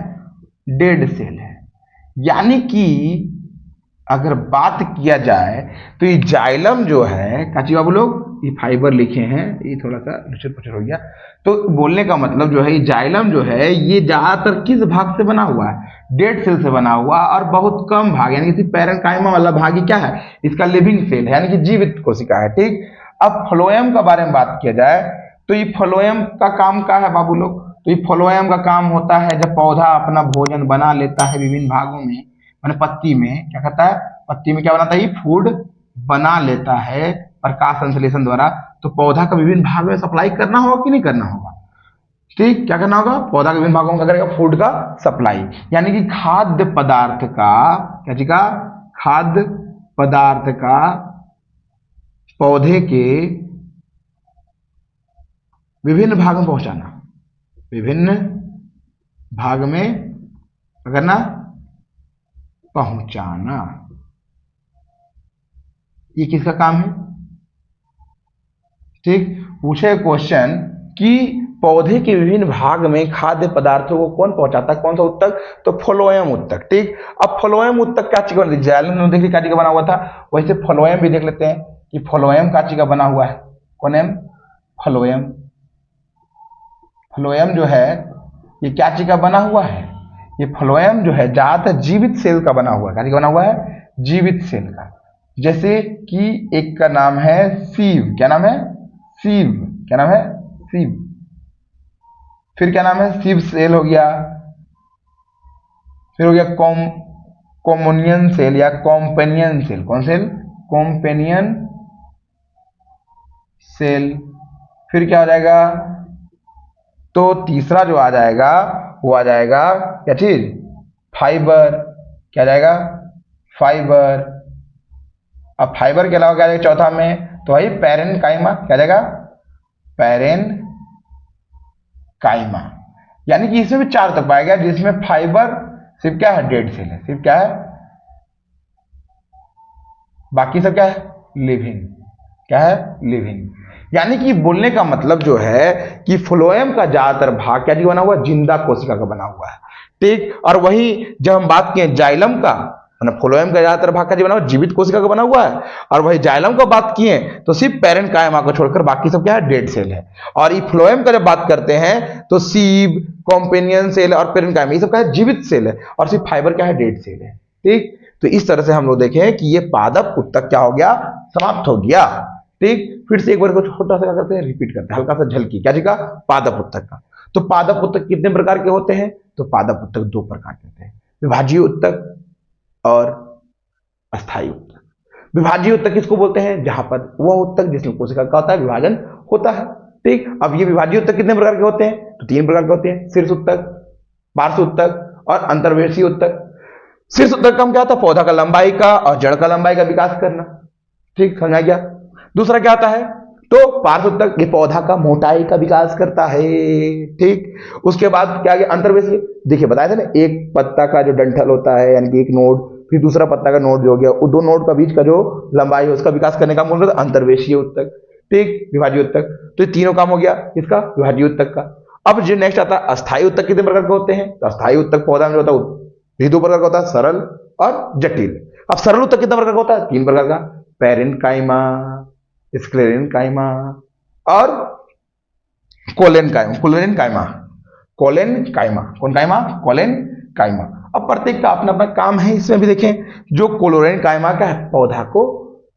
डेड सेल है। यानी कि अगर बात किया जाए तो ये जाइलम जो है, काची बाबू लोग ये फाइबर लिखे हैं, ये थोड़ा सा लुचर पुचर हो गया, तो बोलने का मतलब जो है ये जाइलम जो है ये ज्यादातर किस भाग से बना हुआ है, डेड सेल से बना हुआ, और बहुत कम भाग यानी कि पैरेन्काइमा वाला भाग ही क्या है, इसका लिविंग सेल है, यानी कि जीवित कोशिका है। ठीक, अब फ्लोएम का बारे में बात किया जाए तो ये फ्लोएम का काम क्या है बाबू लोग, तो ये फ्लोएम का काम होता है जब पौधा अपना भोजन बना लेता है विभिन्न भागों में, मैंने पत्ती में क्या कहता है, पत्ती में क्या बनाता है, फूड बना लेता है प्रकाश संश्लेषण द्वारा, तो पौधा का विभिन्न भाग में सप्लाई करना होगा कि नहीं करना होगा। ठीक, क्या करना होगा, पौधा के विभिन्न भागों में क्या करेगा, फूड का सप्लाई, यानी कि खाद्य पदार्थ का, क्या चीज का, खाद्य पदार्थ का पौधे के विभिन्न भाग में पहुंचाना, विभिन्न भाग में क्या करना, पहुंचाना, ये किसका काम है। ठीक, पूछे क्वेश्चन कि पौधे के विभिन्न भाग में खाद्य पदार्थों को कौन पहुंचाता है, कौन सा उत्तक, तो फ्लोएम उत्तक। ठीक, अब फ्लोएम उत्तक क्या चीज का, जाइलम देख ली क्या चीज का बना हुआ था, वैसे फ्लोएम भी देख लेते हैं कि फ्लोएम क्या चीज का बना हुआ है, कौन है, फ्लोएम। फ्लोएम जो है ये क्या चीज का बना हुआ है, ये फ्लोएम जो है ज्यादातर जीवित सेल का बना हुआ है, क्या चीज का बना हुआ है, जीवित सेल का। जैसे कि एक का नाम है सीव, क्या नाम है, सीव, क्या नाम है, सीव, फिर क्या नाम है, सीव सेल हो गया, फिर हो गया कॉम्पेनियन सेल या कॉम्पेनियन सेल, कौन सेल, कॉम्पेनियन सेल। फिर क्या हो जाएगा, तो तीसरा जो आ जाएगा वो आ जाएगा क्या चीज, फाइबर, क्या जाएगा, फाइबर। अब फाइबर के अलावा क्या जाएगा चौथा में, तो भाई पैरेन्काइमा, क्या जाएगा, पैरेन्काइमा, यानी कि इसमें भी चार तक पाया गया, जिसमें फाइबर सिर्फ क्या है, डेड सेल है, सिर्फ क्या है, बाकी सब क्या है, लिविंग, क्या है, लिविंग। यानी कि बोलने का मतलब जो है कि फ्लोएम का ज्यादातर भाग क्या बना हुआ है, जिंदा कोशिका का बना हुआ है। ठीक, और वही जब हम बात किए जाइलम का, फ्लोएम का ज्यादातर भाग का बना हुआ जीवित कोशिका का बना हुआ है, और वही जाइलम का बात किए तो सिर्फ पैरेन्काइमा को छोड़कर बाकी सब क्या है, डेड सेल है। और ये फ्लोएम का जब बात करते हैं तो सीव, कॉम्पेनियन सेल और पैरेन्काइमा ये सब क्या है, जीवित सेल है, और सिर्फ फाइबर क्या है, डेड सेल है। ठीक, तो इस तरह से हम लोग देखें कि ये पादप उत्तक क्या हो गया, समाप्त हो गया। ठीक, फिर से एक बार को छोटा सा क्या करते हैं, रिपीट करते हैं, हल्का सा झलकी, क्या चीज का, पादप उत्तक का। तो पादप उत्तक कितने प्रकार के होते हैं, तो पादप उत्तक दो प्रकार के होते हैं, विभाजीय उत्तक और अस्थायी उत्तक। विभाजीय उत्तक किसको बोलते हैं, जहां पर वह उत्तक जिसमें कोशिका का होता है विभाजन होता है। ठीक, अब ये विभाजीय उत्तक कितने प्रकार के होते हैं, तो तीन प्रकार के होते हैं, शीर्ष उत्तक, पार्श्व उत्तक और अंतर्वेशीय उत्तक। शीर्ष उत्तक का क्या होता है, पौधा का लंबाई का और जड़ का लंबाई का विकास करना। ठीक, समझा गया। दूसरा क्या आता है, तो पार्श्व उत्तक, ये पौधा का मोटाई का विकास करता है। ठीक, उसके बाद क्या गया, अंतर्वेशीय, देखिए बताया था ना, एक पत्ता का जो डंठल होता है यानी कि एक नोड, फिर दूसरा पत्ता का नोड जो हो गया, वो दो नोड का बीच का जो लंबाई है उसका विकास करने का काम होता है अंतर्वेशीय उत्तक। ठीक, विभाजीय उत्तक, तो ये तीनों काम हो गया इसका, विभाजीय उत्तक का। अब जो नेक्स्ट आता है अस्थायी उत्तक, कितने प्रकार के होते हैं, तो अस्थायी उत्तक पौधा में जो होता है दो प्रकार का होता है, सरल और जटिल। अब सरल उत्तक कितने प्रकार का होता है, तीन प्रकार का, पैरेन्काइमा, स्क्लेरेन्काइमा और कोलेनकाइमा, कोलेनकाइमा, कोलेनकाइमा, कौन काइमा, कोलेनकाइमा। अब प्रत्येक का अपना अपना काम है, इसमें भी देखें, जो कोलेनकाइमा का है पौधा को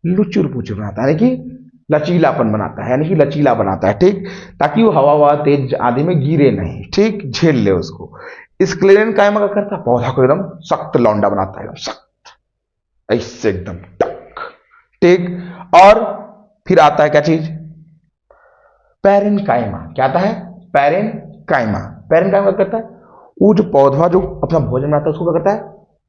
लुचुर पुचुर बनाता है, यानी कि लचीलापन बनाता है, यानी कि लचीला बनाता है। ठीक, ताकि वो हवा तेज आदि में गिरे नहीं, ठीक, झेल ले उसको। स्क्लेरेन्काइमा का करता है पौधा को एकदम सख्त लौंडा बनाता है, एकदम सख्त, ऐसे एकदम टक। ठीक, और फिर आता है क्या चीज, पैरेन्काइमा, क्या आता है, पैरेन्काइमा। पैरेन्काइमा करता है, वो जो पौधा जो अपना भोजन बनाता है उसको क्या करता है,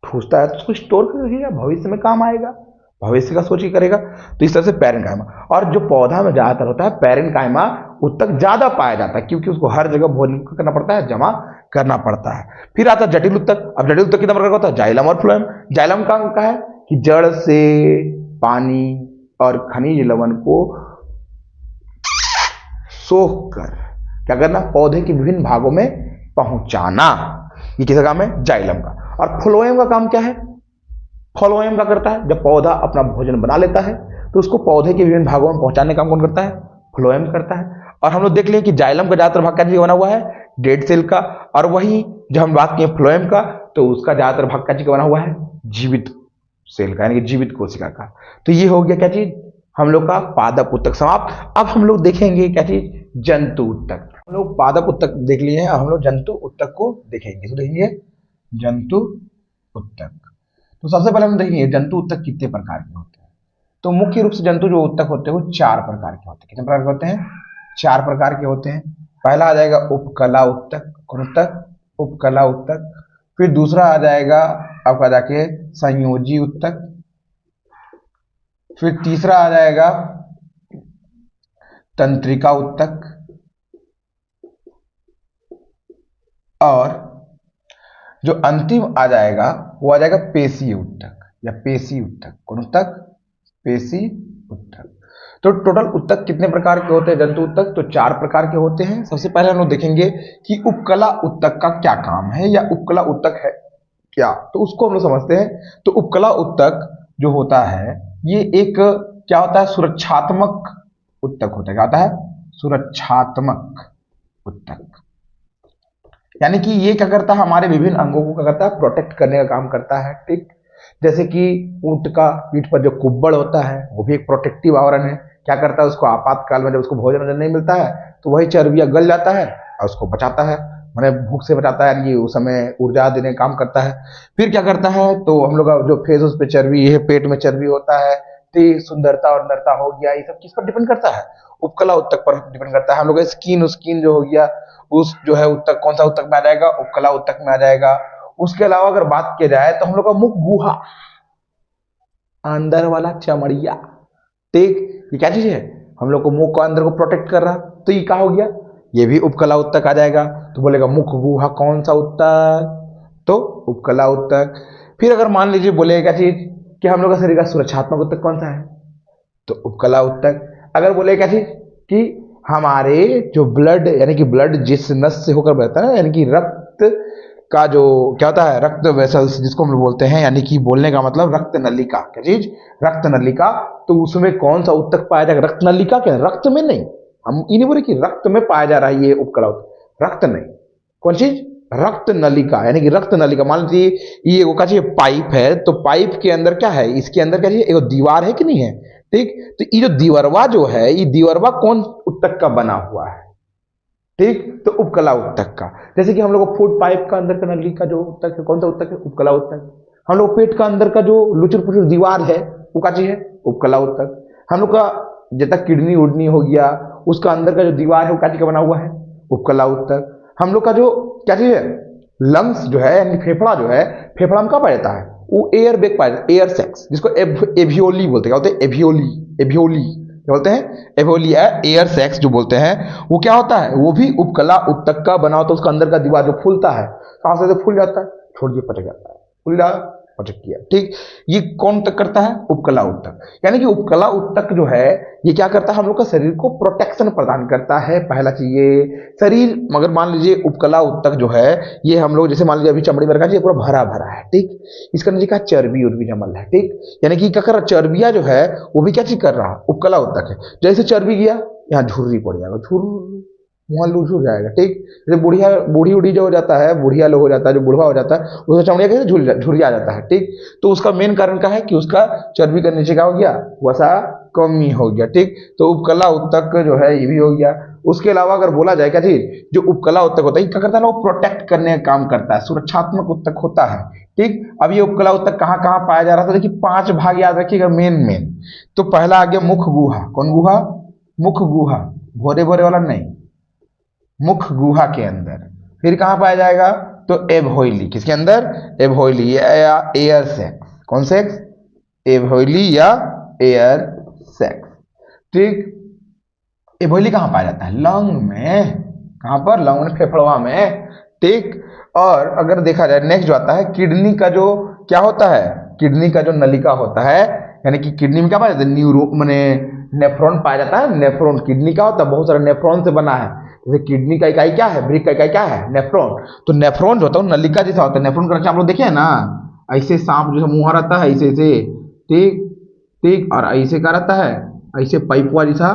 ठूसता है, तो उसको स्टोर कर रखिएगा, भविष्य में काम आएगा, भविष्य का सोच ही करेगा। तो इस तरह से पैरेन्काइमा। और जो पौधा में ज्यादातर होता है पैरेन्काइमा उत्तक ज्यादा पाया जाता है, क्योंकि उसको हर जगह भोजन करना पड़ता है, जमा करना पड़ता है। फिर आता है जटिल उत्तक। अब जटिल उत्तक कितना प्रकार का होता है? जाइलम और फ्लोएम। जाइलम का है कि जड़ से पानी और खनिज लवण को सोख कर क्या करना? पौधे के विभिन्न भागों में पहुंचाना। ये किसका काम है? जाइलम का। और फ्लोएम का काम क्या है? फ्लोएम का करता है जब पौधा अपना भोजन बना लेता है तो उसको पौधे के विभिन्न भागों में पहुंचाने का काम कौन करता है? फ्लोएम करता है। और हम लोग देख लें कि जाइलम का ज्यादातर भाग क्या चीज का बना हुआ है? डेड सेल का। और वही जब हम बात किए फ्लोएम का तो उसका ज्यादातर भाग क्या चीज का बना हुआ है? जीवित सेल का, यानी कि जीवित कोशिका का। तो ये हो गया क्या चीज? हम लोग का पादप उत्तक समाप्त। अब हम लोग देखेंगे क्या चीज? जंतु उत्तक। हम लोग पादप उत्तक देख लिए हैं, अब हम लोग जंतु उत्तक को देखेंगे। तो देखेंगे जंतु उत्तक। तो सबसे पहले हम देखेंगे जंतु उत्तक कितने प्रकार के होते हैं। तो मुख्य रूप से जंतु जो उत्तक होते हैं वो 4 प्रकार के होते हैं। कितने प्रकार के होते हैं? 4 प्रकार के होते हैं। पहला आ जाएगा उपकला उत्तक। कौन उत्तक? उपकला उत्तक। फिर दूसरा आ जाएगा आपका जाके संयोजी उत्तक। फिर तीसरा आ जाएगा तंत्रिका उत्तक। और जो अंतिम आ जाएगा वो आ जाएगा पेशी उत्तक या पेशी उत्तक। कौन उत्तक? पेशी उत्तक। तो टोटल उत्तक कितने प्रकार के होते हैं जंतु उत्तक? तो 4 प्रकार के होते हैं। सबसे पहले हम लोग देखेंगे कि उपकला उत्तक का क्या काम है या उपकला उत्तक है क्या, तो उसको हम लोग समझते हैं। तो उपकला उत्तक जो होता है ये एक क्या होता है? सुरक्षात्मक उत्तक होता है। क्या होता है? सुरक्षात्मक उत्तक। यानी कि ये क्या करता है? हमारे विभिन्न अंगों को क्या करता है? प्रोटेक्ट करने का काम करता है। ठीक, जैसे कि ऊंट का पीठ पर जो कुब्बड़ होता है वो भी एक प्रोटेक्टिव आवरण है। क्या करता है? उसको आपातकाल में जब उसको भोजन नहीं मिलता है तो वही चर्बियां गल जाता है और उसको बचाता है, मैंने भूख से बचाता है, ये उस समय ऊर्जा देने का काम करता है। फिर क्या करता है? तो हम लोग का जो फेस उस पे चर्बी है, पेट में चर्बी होता है, तो सुंदरता और नरता हो गया, ये सब किस पर डिपेंड करता है? उपकला उत्तक पर डिपेंड करता है। हम लोग का स्किन जो हो गया उस जो है उत्तक, कौन सा उत्तक में आ जाएगा? उपकला उत्तक में आ जाएगा। उसके अलावा अगर बात किया जाए तो हम लोग का मुख गुहा, अंदर वाला चमड़िया, ठीक, ये क्या चीज है? हम लोग को मुख को अंदर को प्रोटेक्ट कर रहा, तो ये क्या हो गया? ये भी उपकला उत्तक आ जाएगा। तो बोलेगा मुख गुहा कौन सा उत्तक? तो उपकला उत्तक। फिर अगर मान लीजिए बोलेगा क्या चीज कि हम लोग का शरीर का सुरक्षात्मक उत्तक कौन सा है? तो उपकला उत्तक। अगर बोलेगा क्या चीज कि हमारे जो ब्लड यानी कि ब्लड जिस नस से होकर बहता है, यानी कि रक्त का जो क्या होता है? रक्त वेसल्स जिसको हम लोग बोलते हैं, यानी कि बोलने का मतलब रक्त नलिका। क्या चीज? रक्त नलिका। तो उसमें कौन सा उत्तक पाया जाएगा? रक्त नलिका के, रक्त में नहीं। हम ये नहीं बोले कि रक्त में पाया जा रहा है ये उपकला उत्तक, रक्त नहीं। कौन चीज? रक्त नलिका, यानी कि रक्त नलिका। मान लीजिए ये क्या चीज? पाइप है, तो पाइप के अंदर क्या है? इसके अंदर क्या चीज? एक दीवार है कि नहीं है? ठीक, तो ये जो दीवरवा जो है, ये दीवरवा कौन उत्तक का बना हुआ है? ठीक, तो उपकला उत्तक का। जैसे कि हम लोग फूड पाइप का अंदर का नली का जो उत्तक है, कौन सा उत्तक है? उपकला उत्तक। हम लोग पेट का अंदर का जो लुचुर पुचुर दीवार है वो क्या चीज है? उपकला उत्तक। हम लोग का जैसा किडनी उडनी हो गया उसका अंदर का जो दीवार है वो क्या चीज का बना हुआ है? उपकला उत्तक। हम लोग का जो क्या चीज है? लंग्स जो है यानी फेफड़ा जो है, फेफड़ा में क्या पाया जाता है? वो एयर बैग पाया जाता है, एयर सेक्स, जिसको एवियोली बोलते हैं। क्या बोलते हैं? एवियोली। एवियोली क्या बोलते हैं? एवियोली, एयर सेक्स जो बोलते हैं, वो क्या होता है? वो भी उपकला उत्तक का बना होता है। उसका अंदर का दीवार जो फूलता है, सांस से फूल जाता है, छोड़ दिए पटक जाता है, फूल जाता पटक किया। ठीक, ये कौन तक करता है? उपकला उत्तक। यानी कि उपकला उत्तक जो है ये क्या करता है? हम लोग का शरीर को प्रोटेक्शन प्रदान करता है। पहला चीज ये शरीर, मगर मान लीजिए उपकला उत्तक जो है ये हम लोग जैसे मान लीजिए अभी चमड़ी में रखा, पूरा भरा भरा है, ठीक, इसका नीचे का चर्बी उर्बी जमल है, ठीक, यानी कि क्या कर रहा? चर्बिया जो है वो भी क्या चीज कर रहा? उपकला उत्तक है। जैसे चर्बी गया यहाँ झुर्री पड़ जाएगा, झुर्र मुँह लूज हो जाएगा। ठीक, जैसे बूढ़ी उड़ी जो हो जाता है, बुढ़िया लोग हो जाता है, जो बुढ़वा हो जाता है, उसका चमड़िया कैसे झुर्रिया आ जाता है। ठीक, तो उसका मेन कारण क्या है? कि उसका चर्बी का नीचे क्या हो गया? वसा कमी हो गया। ठीक, तो उपकला उत्तक जो है ये भी हो गया। उसके अलावा अगर बोला जाए क्या चीज, जो उपकला उत्तक होता है क्या करता है ना? वो प्रोटेक्ट करने का काम करता है, सुरक्षात्मक उत्तक होता है। ठीक, अब ये उपकला उत्तक कहाँ कहाँ पाया जा रहा था? देखिए 5 भाग याद रखिएगा मेन। तो पहला आ गया मुख गुहा। कौन गुहा? मुख गुहा, भोरे भोरे वाला नहीं, मुख गुहा के अंदर। फिर कहां पाया जाएगा? तो एबहोइली। किसके अंदर? एबहोइली या एयर सेक्स। कौन सेक्स? एबहोइली या एयर सेक्स। ठीक, एबहोइली कहां पाया जाता है? लंग में। कहां पर? लंग में, फेफड़वा में। ठीक। और अगर देखा जाए नेक्स्ट जो आता है किडनी का जो क्या होता है, किडनी का जो नलिका होता है, यानी कि किडनी में क्या पाया जाता है, न्यूरो माने नेफ्रॉन पाया जाता है। नेफ्रॉन किडनी का होता है, बहुत सारे नेफ्रॉन से बना है। जैसे किडनी का इकाई क्या है, ब्रिक का इकाई क्या है, नेफ्रॉन। तो नेफ्रॉन जो होता है नलिका जैसा होता है। नेफ्रॉन का आप लोग देखे हैं ना, ऐसे सांप जैसा मुंह रहता है, ऐसे ऐसे, ठीक ठीक। और ऐसे का रहता है, ऐसे पाइपवा जैसा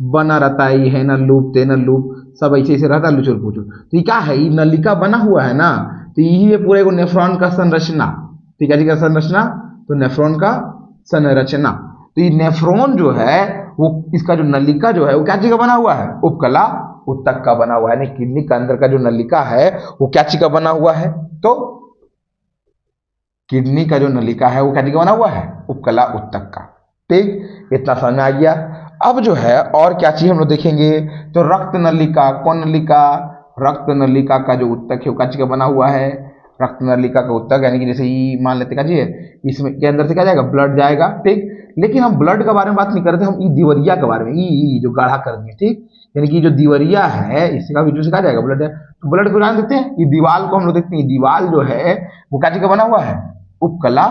बना रहता है, ये है ना लूप, ते ना लूप, सब ऐसे ऐसे रहता है, लुचुर पुचुर। तो ये क्या है, ये नलिका बना हुआ है ना, तो यही है पूरे को नेफ्रॉन का संरचना। ठीक है जी, का संरचना, तो नेफ्रॉन का संरचना। तो ये नेफ्रॉन जो है वो, इसका जो नलिका जो है वो क्या चीज का बना हुआ है, उपकला उत्तक का बना हुआ है। यानी किडनी के अंदर का जो नलिका है वो क्या चीज का बना हुआ है, तो किडनी का जो नलिका है वो क्या चीज का बना हुआ है, उपकला उत्तक का। ठीक, इतना समझ में आ गया। अब जो है और क्या चीज हम लोग देखेंगे, तो रक्त नलिका। कौन नलिका, रक्त नलिका का जो उत्तक है वो क्या चीज का बना हुआ है, रक्त नलिका का उत्तक। यानी कि जैसे ये मान लेते क्या चीज है, इसमें के अंदर से क्या जाएगा, ब्लड जाएगा। ठीक, लेकिन हम ब्लड के बारे में बात नहीं करते, हम ये दीवरिया के बारे में, ये जो गाढ़ा कर दिए। ठीक, यानी कि जो दीवरिया है इसका भी जो से क्या जाएगा, ब्लड है। तो ब्लड को जान देते हैं, ये दीवाल को हम लोग देखते हैं, दीवाल जो है वो क्या चीज का बना हुआ है, उपकला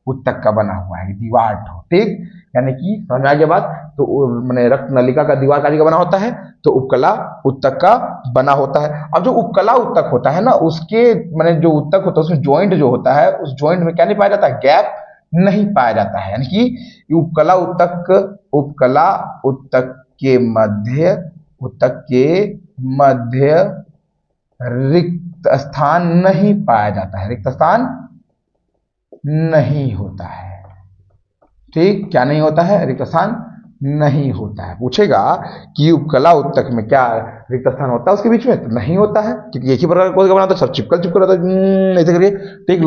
उत्तक का बना हुआ है दीवार। ठीक, यानी कि समझ में आ गया बात। तो मैंने रक्त नलिका का दीवार का बना होता है, तो उपकला उत्तक का बना होता है। अब जो उपकला उत्तक होता है ना, उसके मैंने जो उत्तक होता है उसमें ज्वाइंट जो होता है, उस ज्वाइंट में क्या नहीं पाया जाता, गैप नहीं पाया जाता है। यानी कि उपकला उत्तक के मध्य, उत्तक के मध्य रिक्त स्थान नहीं पाया जाता है, रिक्त स्थान नहीं होता है। ठीक, क्या नहीं होता है, रिक्त स्थान नहीं होता है। पूछेगा कि उपकला उत्तक में क्या रिक्त स्थान होता है उसके बीच में, तो नहीं होता है, क्योंकि एक ही प्रकार का कोशिका बना होता है, सब चिपकल चिपकल रहता है ऐसे करके। ठीक,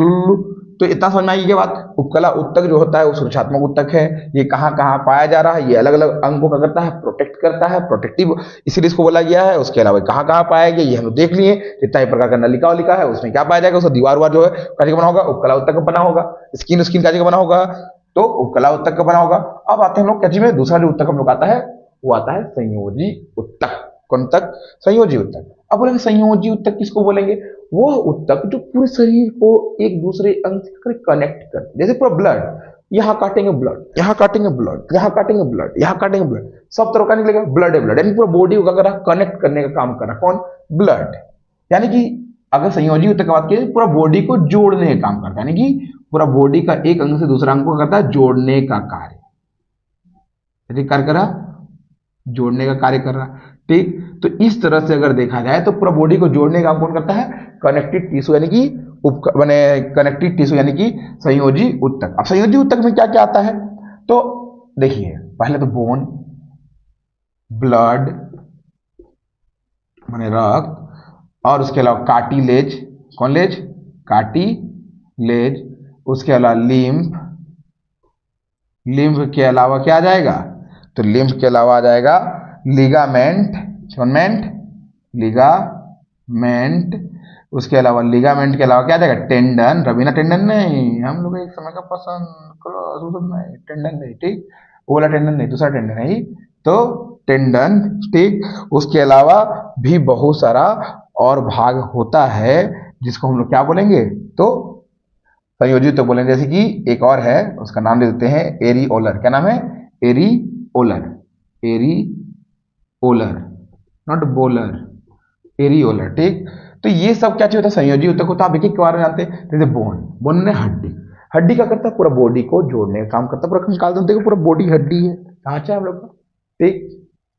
तो इतना समझ में आई ये बात। उपकला उत्तक जो होता है वो सुरक्षात्मक उत्तक है। ये कहाँ कहाँ पाया जा रहा है, ये अलग अलग अंगों का करता है, प्रोटेक्ट करता है, प्रोटेक्टिव इसीलिए इसको बोला गया है। उसके अलावा कहाँ कहाँ पाया गया ये हम लोग देख लिए। जितना ही प्रकार का नलिका वलिका है उसमें क्या पाया जाएगा, उसका दीवार वार जो है का बना होगा, उपकला उत्तक का बना होगा। स्किन स्किन का बना होगा, तो उपकला उत्तक का बना होगा। अब आते हैं हम लोग क्या चीज में, दूसरा जो उत्तक हम लोग आता है वो आता है संयोजी उत्तक। कौन तक, संयोजी उत्तक। अब बोलेंगे संयोजी उत्तक किसको बोलेंगे, वो उत्तक जो पूरे शरीर को एक दूसरे अंग से कनेक्ट करते, जैसे पूरा ब्लड, यहाँ काटेंगे ब्लड, यहाँ काटेंगे ब्लड, यहाँ काटेंगे ब्लड, यहाँ काटेंगे ब्लड, सब तरह का निकलेगा, ब्लड है ब्लड। यानी पूरा बॉडी को अगर कनेक्ट करने का काम कर रहा कौन, ब्लड। यानी कि अगर संयोजी उत्तक की बात की पूरा बॉडी को जोड़ने का काम करता है, यानी कि पूरा बॉडी का एक अंग से दूसरा अंग को करता है जोड़ने का कार्य। कार्य कर रहा, जोड़ने का कार्य कर रहा। ठीक, तो इस तरह से अगर देखा जाए तो पूरा बॉडी को जोड़ने का काम कौन करता है, कनेक्टिव टिश्यू, यानी कि मैंने कनेक्टिव टिश्यू यानी कि संयोजी उत्तक। अब संयोजी उत्तक में क्या क्या आता है, तो देखिए पहले तो बोन, ब्लड माने रक्त, और उसके अलावा कार्टिलेज, कौन लेज, कार्टिलेज। उसके अलावा लिम्फ, लिम्फ के अलावा क्या आ जाएगा, तो लिम्फ के अलावा आ जाएगा लिगामेंट, लिगामेंट। उसके अलावा लिगामेंट के अलावा क्या आ जाएगा, टेंडन, रवीना टेंडन नहीं, हम लोग एक समय का पसंद नहीं, टेंडन नहीं, ठीक, वो वाला टेंडन नहीं, दूसरा टेंडन है, तो टेंडन। ठीक, उसके अलावा भी बहुत सारा और भाग होता है जिसको हम लोग क्या बोलेंगे, तो संयोजित तो बोलेंगे। जैसे कि एक और है उसका नाम दे देते हैं एरिओलर। क्या नाम है, एरिओलर, एरिओलर, नॉट बोलर, एरिओलर। ठीक, तो ये सब क्या चीज होता है, संयोजी उत्तक होता है। आप एक एक के बारे में जानते हैं, जैसे बोन, बोन ने हड्डी, हड्डी क्या करता है, पूरा बॉडी को जोड़ने का काम करता है। पूरा कंकाल तो देखो पूरा बॉडी हड्डी है, ढांचा है हम लोग का। ठीक,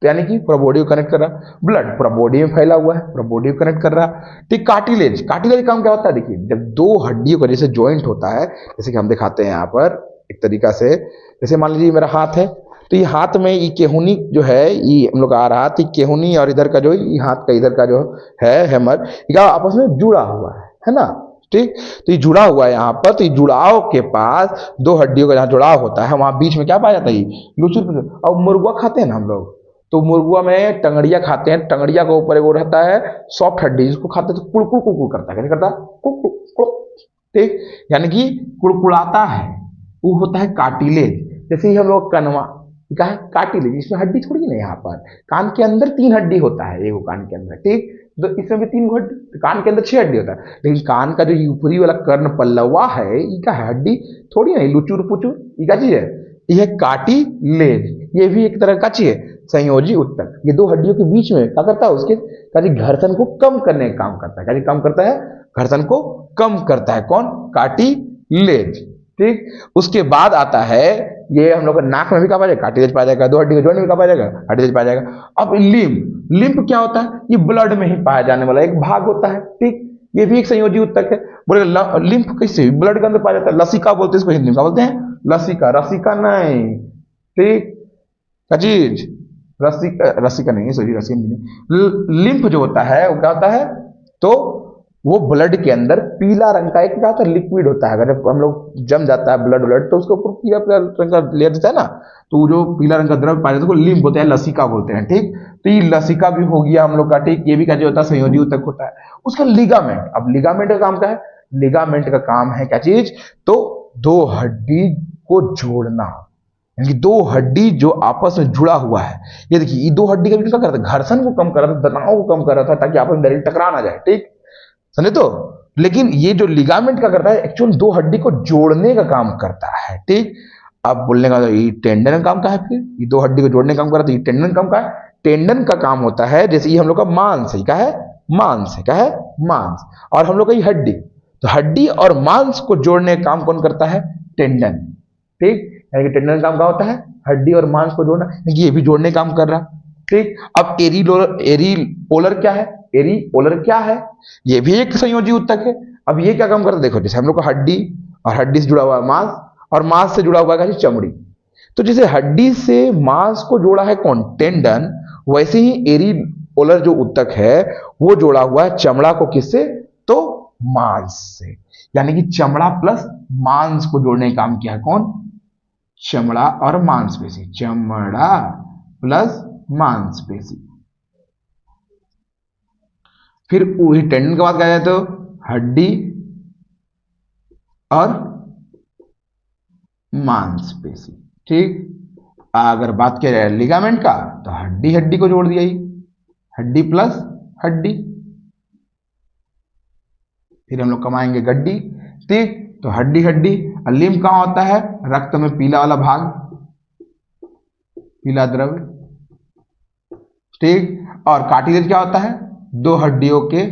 तो यानी कि पूरा बॉडी को कनेक्ट कर रहा। ब्लड पूरा बॉडी में फैला हुआ है, पूरा बॉडी को कनेक्ट कर रहा। ठीक, कार्टिलेज, कार्टिलेज काम क्या होता है, देखिए जब दो हड्डियों का जैसे ज्वाइंट होता है, जैसे कि हम दिखाते हैं यहाँ पर एक तरीका से। जैसे मान लीजिए मेरा हाथ है, तो ये हाथ में ये केहुनी जो है, ये हम लोग आ रहा, तो केहुनी और इधर का जो ये हाथ का इधर का जो है हैमर, ये आपस में जुड़ा हुआ है ना। ठीक, तो ये जुड़ा हुआ है यहाँ पर। तो ये जुड़ाव के पास दो हड्डियों का जहाँ जुड़ाव होता है वहां बीच में क्या पाया जाता है, लुचुर। और मुर्गा खाते हैं ना हम लोग, तो मुर्गा में टंगड़िया खाते हैं, टंगड़िया के ऊपर वो रहता है सॉफ्ट हड्डी, जिसको खाते हैं तो कुड़कुड़ कुड़कुड़ करता है, कैसे करता है, कुड़कुड़ कुड़। ठीक, यानी कि कुड़कुड़ाता है, वो होता है कार्टिलेज। जैसे ही हम लोग कनवा है कार्टिलेज, इसमें हड्डी थोड़ी ना, यहाँ पर कान के अंदर तीन हड्डी होता है, एक कान के अंदर। ठीक, तो इसमें भी 3 हड्डी, कान के अंदर 6 हड्डी होता है, लेकिन कान का जो ऊपरी वाला कर्ण पल्लवा है, इसका हड्डी थोड़ी नहीं लुचुर पुचुर, ये क्या चीज है, ये कार्टिलेज, ये भी एक तरह का चीज है, संयोजी उत्तक। ये 2 हड्डियों के बीच में क्या करता है, उसके घर्षण को कम करने का काम करता है। क्या काम करता है, घर्षण को कम करता है। कौन, कार्टिलेज। ठीक, उसके बाद आता है ये हम लोग का नाक में भी कहा जाएगा, कार्टिलेज पाया जाएगा, 2 हड्डी के जोड़ने में कहा जाएगा, कार्टिलेज पाया जाएगा। अब लिम्फ, लिम्फ क्या होता है, ये ब्लड में ही पाया जाने वाला एक भाग होता है। ठीक, ये भी एक संयोजी उत्तक है। बोलेगा लिम्फ कैसे, ब्लड के अंदर पाया जाता है, लसिका बोलते हैं इसको, हिंदी में क्या बोलते हैं, लसिका, रसिका नहीं। ठीक, चीज रसिका, रसिका नहीं, सॉरी रसिका नहीं। लिम्फ जो होता है वो क्या होता है, तो वो ब्लड के अंदर पीला रंग का एक क्या होता है, लिक्विड होता है। अगर हम लोग जम जाता है ब्लड तो उसके ऊपर पीला पीला रंग का लेयर देता है ना, तो जो पीला रंग का द्रव्य पाया जाता है लिम्फ बोलते हैं, लसिका बोलते हैं। ठीक, तो ये लसिका भी हो गया हम लोग का। ठीक, ये भी क्या होता है, संयोजी उत्तक होता है। उसका लिगामेंट, अब लिगामेंट का काम क्या है, लिगामेंट का काम है क्या चीज, तो 2 हड्डी को जोड़ना, यानी 2 हड्डी जो आपस में जुड़ा हुआ है। ये देखिए, ये 2 हड्डी का भी क्या करता है, घर्षण को कम कर रहा था, तनाव को कम कर रहा था, ताकि आपस में डायरेक्ट टकरा ना जाए। ठीक, समझे तो। लेकिन ये जो लिगामेंट का करता है, एक्चुअल 2 हड्डी को जोड़ने का काम करता है। ठीक, अब बोलने का तो ये टेंडन का काम का है, फिर ये 2 हड्डी को जोड़ने का काम करता है, ये टेंडन काम का है। टेंडन का काम होता है, जैसे ये हम लोग का मांस है, क्या है, मांस है, क्या है, मांस, और हम लोग का ये हड्डी, तो हड्डी और मांस को जोड़ने का काम कौन करता है, टेंडन। ठीक, यानी कि टेंडन का काम क्या होता है, हड्डी और मांस को जोड़ना, ये भी जोड़ने का काम कर रहा। ठीक, अब एरीपोलर क्या है, एरीपोलर क्या है, ये भी एक संयोजी उत्तक है। अब ये क्या काम करता है, देखो जैसे हम लोग का हड्डी, और हड्डी से जुड़ा हुआ है मांस, और मांस से जुड़ा हुआ है चमड़ी, तो जैसे हड्डी से मांस को जोड़ा है कौन, टेंडन, वैसे ही एरीपोलर जो उत्तक है वो जोड़ा हुआ है चमड़ा को, किससे, तो मांस से। यानी कि चमड़ा प्लस मांस को जोड़ने का काम किया है कौन, चमड़ा और मांसपेशी, चमड़ा प्लस मांसपेशी। फिर वही टेंडन के बाद क्या जाए, तो हड्डी और मांसपेशी। ठीक, अगर बात किया जाए लिगामेंट का, तो हड्डी हड्डी को जोड़ दिया, ही हड्डी प्लस हड्डी। फिर हम लोग कमाएंगे गड्डी। ठीक, तो हड्डी हड्डी। लिम्फ कहां होता है, रक्त में पीला वाला भाग, पीला द्रव्य। ठीक, और कार्टिलेज क्या होता है, 2 हड्डियों क्या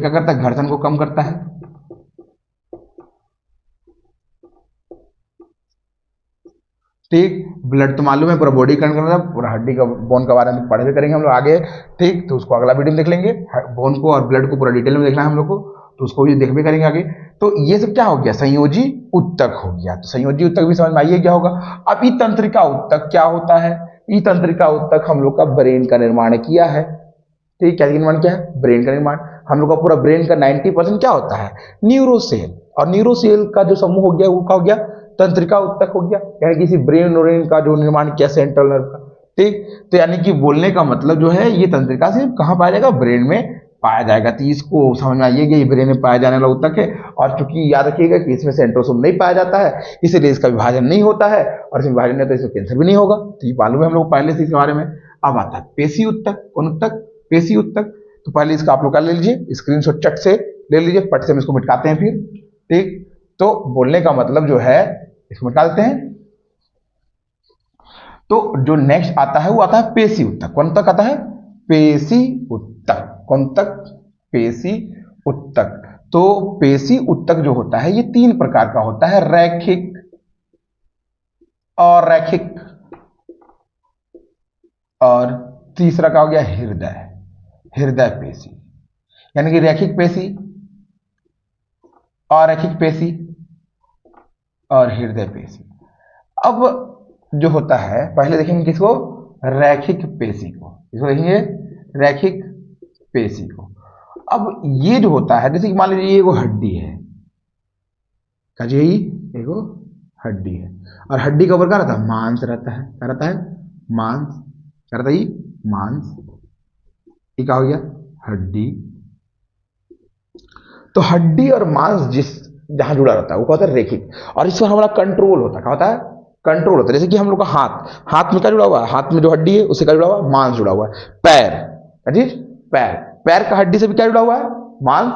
करता है, घर्षण को कम करता है। ठीक, ब्लड तो मालूम है, पूरा बॉडी करना है, पूरा हड्डी का बोन के बारे में पढ़े करेंगे हम लोग आगे। ठीक, तो उसको अगला वीडियो में देख लेंगे, बोन को और ब्लड को पूरा डिटेल में देखना है हम लोग को, तो उसको भी देख भी करेंगे आगे। तो ये सब क्या हो गया, संयोजी उत्तक हो गया। तो संयोजी उत्तक भी समझ में आइए क्या होगा। अब ई तंत्रिका उत्तक क्या होता है, ई तंत्रिका उत्तक हम लोग का ब्रेन का निर्माण किया है। ठीक, क्या निर्माण किया है, ब्रेन का निर्माण। हम लोग का पूरा ब्रेन का 90% क्या होता है, न्यूरोसेल, और न्यूरोसेल का जो समूह हो गया वो क्या हो गया, तंत्रिका उत्तक हो गया। यानी किसी ब्रेन का जो निर्माण किया सेंट्रल नर्व का। ठीक, तो यानी कि बोलने का मतलब जो है, ये तंत्रिका से कहां पाया जाएगा, ब्रेन में पाया जाएगा। तो इसको समझ में आइएगा, ये ब्रेन में पाया जाने वाला उत्तक है। और चूंकि याद रखिएगा कि इसमें सेंट्रोसोम नहीं पाया जाता है, इसलिए इसका विभाजन नहीं होता है, और इसमें विभाजन नहीं होता है, इसमें कैंसर भी नहीं होगा। तो ये मालूम है हम लोग पहले से इसके बारे में। अब आता है पेशी उत्तक। कौन उत्तक, पेशी उत्तक। तो पहले इसका आप लोग कर ले लीजिए, स्क्रीनशॉट चट से ले लीजिए, पट से हम इसको मिटाते हैं फिर। ठीक, तो बोलने का मतलब जो है, इसको मिटा देते हैं। तो जो नेक्स्ट आता है वो आता है पेशी उत्तक। कौन तक आता है, पेशी उत्तक। कौन तक, पेशी उत्तक। तो पेशी उत्तक जो होता है ये 3 प्रकार का होता है, रैखिक, अरैखिक, और तीसरा का हो गया हृदय, हृदय पेशी। यानी कि रैखिक पेशी, अरैखिक पेशी और हृदय पेशी। अब जो होता है, पहले देखेंगे किसको, रैखिक पेशी को। इसको देखेंगे रैखिक पेशी को। अब ये जो होता है, जैसे कि मान लीजिए ये वो हड्डी है, एगो हड्डी है, और हड्डी का ऊपर क्या रहता है, मांस रहता है। क्या रहता है, मांस। क्या रहता है, मांस। ये क्या हो गया, हड्डी। तो हड्डी और मांस जिस जहां जुड़ा रहता है वो क्या होता है, रेखिक। और इसमें हमारा कंट्रोल होता है, क्या होता है, कंट्रोल होता है। जैसे कि हम लोग का हाथ, हाथ में क्या जुड़ा हुआ है, हाथ में जो हड्डी है उससे क्या जुड़ा हुआ है, मांस जुड़ा हुआ है। पैर, अजीज पैर, पैर का हड्डी से भी क्या जुड़ा हुआ है, मांस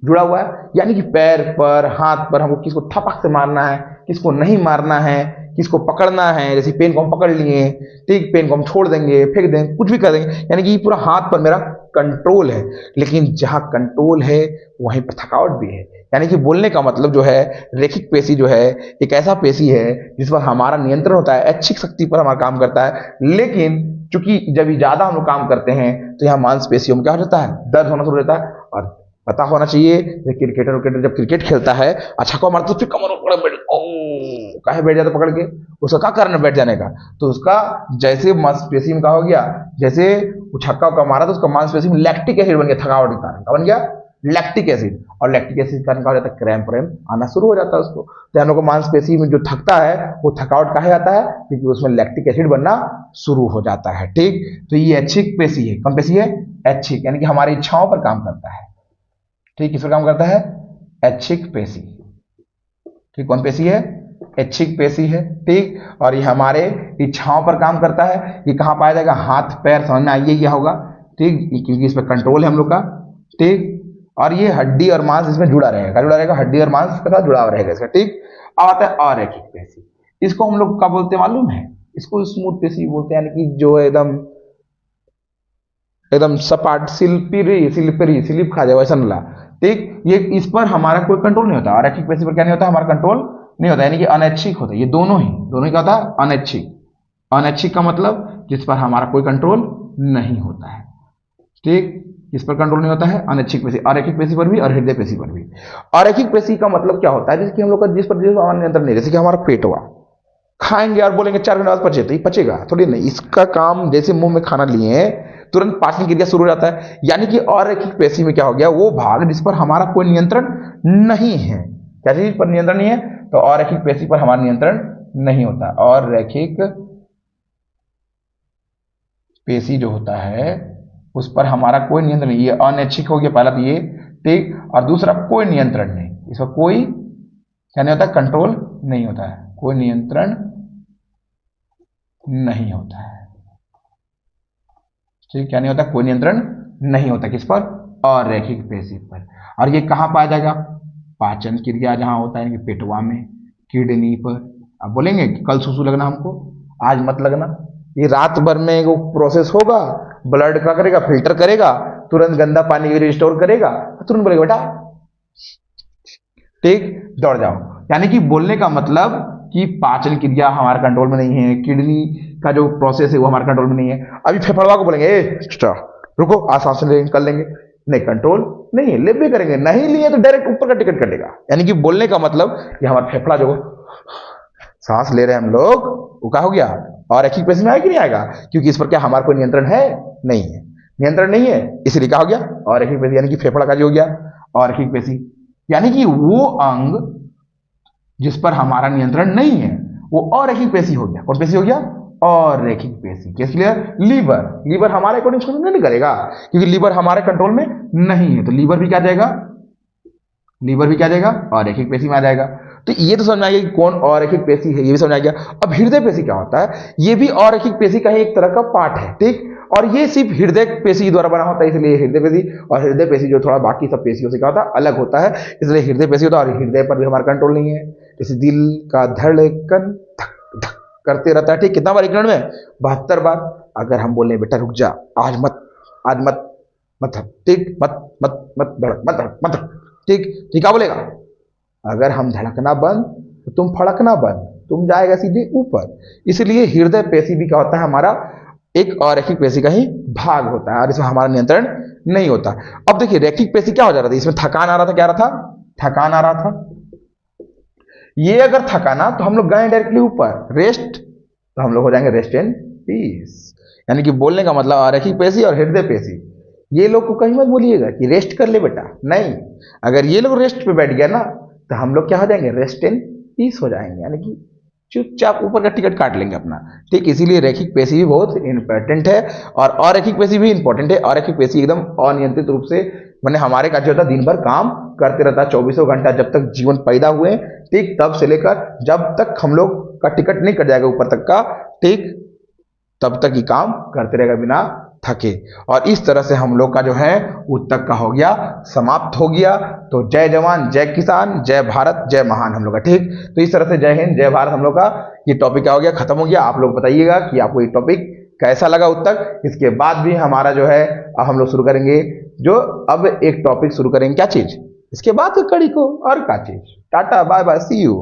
जुड़ा हुआ है। यानी कि पैर पर, हाथ पर हमको किसको थपक से मारना है, किसको नहीं मारना है, किसको पकड़ना है। जैसे पेन को हम पकड़ लिए, ठीक, पेन को हम छोड़ देंगे, फेंक देंगे, कुछ भी कर देंगे, यानी कि पूरा हाथ पर मेरा कंट्रोल है। लेकिन जहां कंट्रोल है वहीं पर थकावट भी है। यानी कि बोलने का मतलब जो है, रेखिक पेशी जो है एक ऐसा पेशी है जिस पर हमारा नियंत्रण होता है, ऐच्छिक शक्ति पर हमारा काम करता है। लेकिन चूंकि जब ज्यादा हम लोग काम करते हैं तो यहाँ मांसपेशियों में क्या हो जाता है, दर्द होना शुरू हो जाता है। और पता होना चाहिए क्रिकेटर जब क्रिकेट खेलता है, अच्छा को मारता है, फिर कमर पकड़ बैठ, ओ काहे बैठ जाता पकड़ के, उसका क्या कारण है बैठ जाने का, तो उसका जैसे मांसपेशी में क्या हो गया, जैसे वो छक्का का मारा तो उसका मांसपेशी में लैक्टिक एसिड बन गया, थकावट के कारण बन गया लैक्टिक एसिड। और लैक्टिक एसिड के कारण क्या हो जाता है, क्रैम्प व्रैम्प आना शुरू हो जाता है उसको। तो हम लोग को मांसपेशी में जो थकता है वो थकावट काहे आता है, क्योंकि उसमें लैक्टिक एसिड बनना शुरू हो जाता है। ठीक, तो ये ऐच्छिक पेशी है। कौन पेशी है, ऐच्छिक, यानी कि हमारी इच्छाओं पर काम करता है। ठीक, किस पर काम करता है, ऐच्छिक पेशी। ठीक, कौन पेशी है, ऐच्छिक पेशी है। ठीक, और ये हमारे इच्छाओं पर काम करता है। ये कहाँ पाया जाएगा, हाथ पैर, समझ में आइए क्या होगा। ठीक, क्योंकि इस पर कंट्रोल है हम लोग का। ठीक, और ये हड्डी और मांस इसमें जुड़ा रहेगा, जुड़ा रहेगा, हड्डी और मांस के साथ जुड़ा रहेगा इसका। ठीक, अब आता है अरैखिक पेशी। इसको हम लोग क्या बोलते हैं मालूम है, इसको स्मूथ पेशी बोलते हैं, यानी कि जो एकदम एकदम सपाट, सिल्परी सिल्परी स्लिप खा जाए वैसा नला। ठीक, ये इस पर हमारा कोई कंट्रोल नहीं होता। अरैखिक पेशी पर क्या नहीं होता, हमारा कंट्रोल नहीं होता, यानी कि अनैच्छिक होता है। ये दोनों ही क्या होता है, अनैच्छिक। अनैच्छिक का मतलब जिस पर हमारा कोई कंट्रोल नहीं होता है। ठीक, इस पर कंट्रोल नहीं होता है, अनैच्छिक पेशी, अरैखिक पेशी पर भी और हृदय पेशी पर भी। अरैखिक पेशी का मतलब क्या होता है, जैसे कि हम लोग का जिस पर नियंत्रण नहीं, जैसे कि हमारा पेट हुआ, खाएंगे और बोलेंगे 4 घंटे बाद पचे, तो ये पचेगा थोड़ी नहीं। इसका काम जैसे मुंह में खाना लिए तुरंत पाचन क्रिया शुरू हो जाता है। यानी कि अरैखिक पेशी में क्या हो गया, वो भाग जिस पर हमारा कोई नियंत्रण नहीं है। क्या चीज पर नियंत्रण नहीं है, तो अरैखिक पेशी पर हमारा नियंत्रण नहीं होता। और रैखिक पेशी जो होता है उस पर हमारा कोई नियंत्रण नहीं, ये अनैच्छिक हो गया पहला तो ये। ठीक, और दूसरा कोई नियंत्रण नहीं, इस पर कोई क्या नहीं होता, कंट्रोल नहीं होता है, कोई नियंत्रण नहीं होता है। ठीक, क्या नहीं होता, कोई नियंत्रण नहीं होता किस पर, अरैखिक पेशी पर। और ये कहां पाया जाएगा, पाचन क्रिया जहां होता है, पेटवा में, किडनी पर। अब बोलेंगे कि कल सुसु लगना हमको, आज मत लगना, ये रात भर में वो प्रोसेस होगा, ब्लड का करेगा, फिल्टर करेगा, तुरंत गंदा पानी रिस्टोर करेगा, तुरंत बोलेगा बेटा ठीक दौड़ जाओ। यानी कि बोलने का मतलब कि पाचन क्रिया हमारे कंट्रोल में नहीं है, किडनी का जो प्रोसेस है वो हमारे कंट्रोल में नहीं है। अभी फेफड़वा को बोलेंगे रुको आज सांस कर लेंगे, नहीं कंट्रोल नहीं है, ले भी करेंगे, नहीं लिए तो डायरेक्ट ऊपर का टिकट कटेगा। यानी कि बोलने का मतलब ये हमारा फेफड़ा जो सांस ले रहे हैं हम लोग, वो क्या हो गया, और अरैखिक पेशी में आएगा कि नहीं आएगा, क्योंकि इस पर क्या हमारा कोई नियंत्रण है नहीं है, नियंत्रण नहीं है, इसलिए क्या हो गया, और अरैखिक पेशी, यानी कि फेफड़ा का जो हो गया और अरैखिक पेशी। यानी कि वो अंग जिस पर हमारा नियंत्रण नहीं है वो अरैखिक पेशी हो गया। कौन पेशी हो गया, अरैखिक पेशी। किस लिए, लीवर। लीवर हमारे अकॉर्डिंग नहीं करेगा, क्योंकि लीवर हमारे कंट्रोल में नहीं है, तो लीवर भी क्या जाएगा, लीवर भी क्या जाएगा, अरैखिक पेशी में आ जाएगा। तो ये तो समझ आ गया कि कौन अरैखिक पेशी है, ये भी समझ आ गया। अब हृदय पेशी क्या होता है, ये भी अरैखिक पेशी का ही एक तरह का पार्ट है। ठीक, और ये सिर्फ हृदय पेशी द्वारा बना होता है, इसलिए हृदय पेशी, और हृदय पेशी जो थोड़ा बाकी सब पेशियों से क्या होता है, अलग होता है, इसलिए हृदय पेशी होता है। और हृदय पर भी हमारा कंट्रोल नहीं है, जैसे दिल का धड़कन धक धक करते रहता है। ठीक, कितना बार एक मिनट में, 72 बार। अगर हम बोले बेटा रुक जा, आज मत, आज मत मत, ठीक, मत मत मत धड़क, मत धड़क, मत धड़क, ठीक, ठीक, क्या बोलेगा, अगर हम धड़कना बंद तो तुम फड़कना बंद, तुम जाएगा सीधे ऊपर। इसलिए हृदय पेशी भी क्या होता है, हमारा एक अरैखिक पेशी का ही भाग होता है, और इसमें हमारा नियंत्रण नहीं होता। अब देखिए रैखिक पेशी क्या हो जा रहा था, इसमें थकान आ रहा था, क्या आ रहा था, थकान आ रहा था। ये अगर थकाना तो हम लोग गए डायरेक्टली ऊपर रेस्ट, तो हम लोग हो जाएंगे रेस्ट एंड पीस। यानी कि बोलने का मतलब अरैखिक पेशी और हृदय पेशी, ये लोग को कहीं मत बोलिएगा कि रेस्ट कर ले बेटा, नहीं, अगर ये लोग रेस्ट पे बैठ गया ना तो हम लोग क्या हो जाएंगे, रेस्ट एंड पीस हो जाएंगे, यानी कि चुपचाप ऊपर का टिकट काट लेंगे अपना। ठीक, इसीलिए रैखिक पेशी भी बहुत इंपॉर्टेंट है और अरैखिक पेशी भी इंपॉर्टेंट है। अरैखिक पेशी एकदम अनियंत्रित रूप से मैंने हमारे का जो होता है दिन भर काम करते रहता है, 24 घंटा, जब तक जीवन पैदा हुए, ठीक, तब से लेकर जब तक हम लोग का टिकट नहीं कट जाएगा ऊपर तक का, ठीक, तब तक ही काम करते रहेगा बिना थके। और इस तरह से हम लोग का जो है उत्तक का हो गया, समाप्त हो गया। तो जय जवान जय किसान जय भारत जय महान हम लोग का, ठीक। तो इस तरह से जय हिंद जय भारत हम लोग का ये टॉपिक क्या हो गया, खत्म हो गया। आप लोग बताइएगा कि आपको ये टॉपिक कैसा लगा उत्तक। इसके बाद भी हमारा जो है अब हम लोग शुरू करेंगे, जो अब एक टॉपिक शुरू करेंगे, क्या चीज, इसके बाद कड़ी को और क्या चीज। Tata bye bye see you.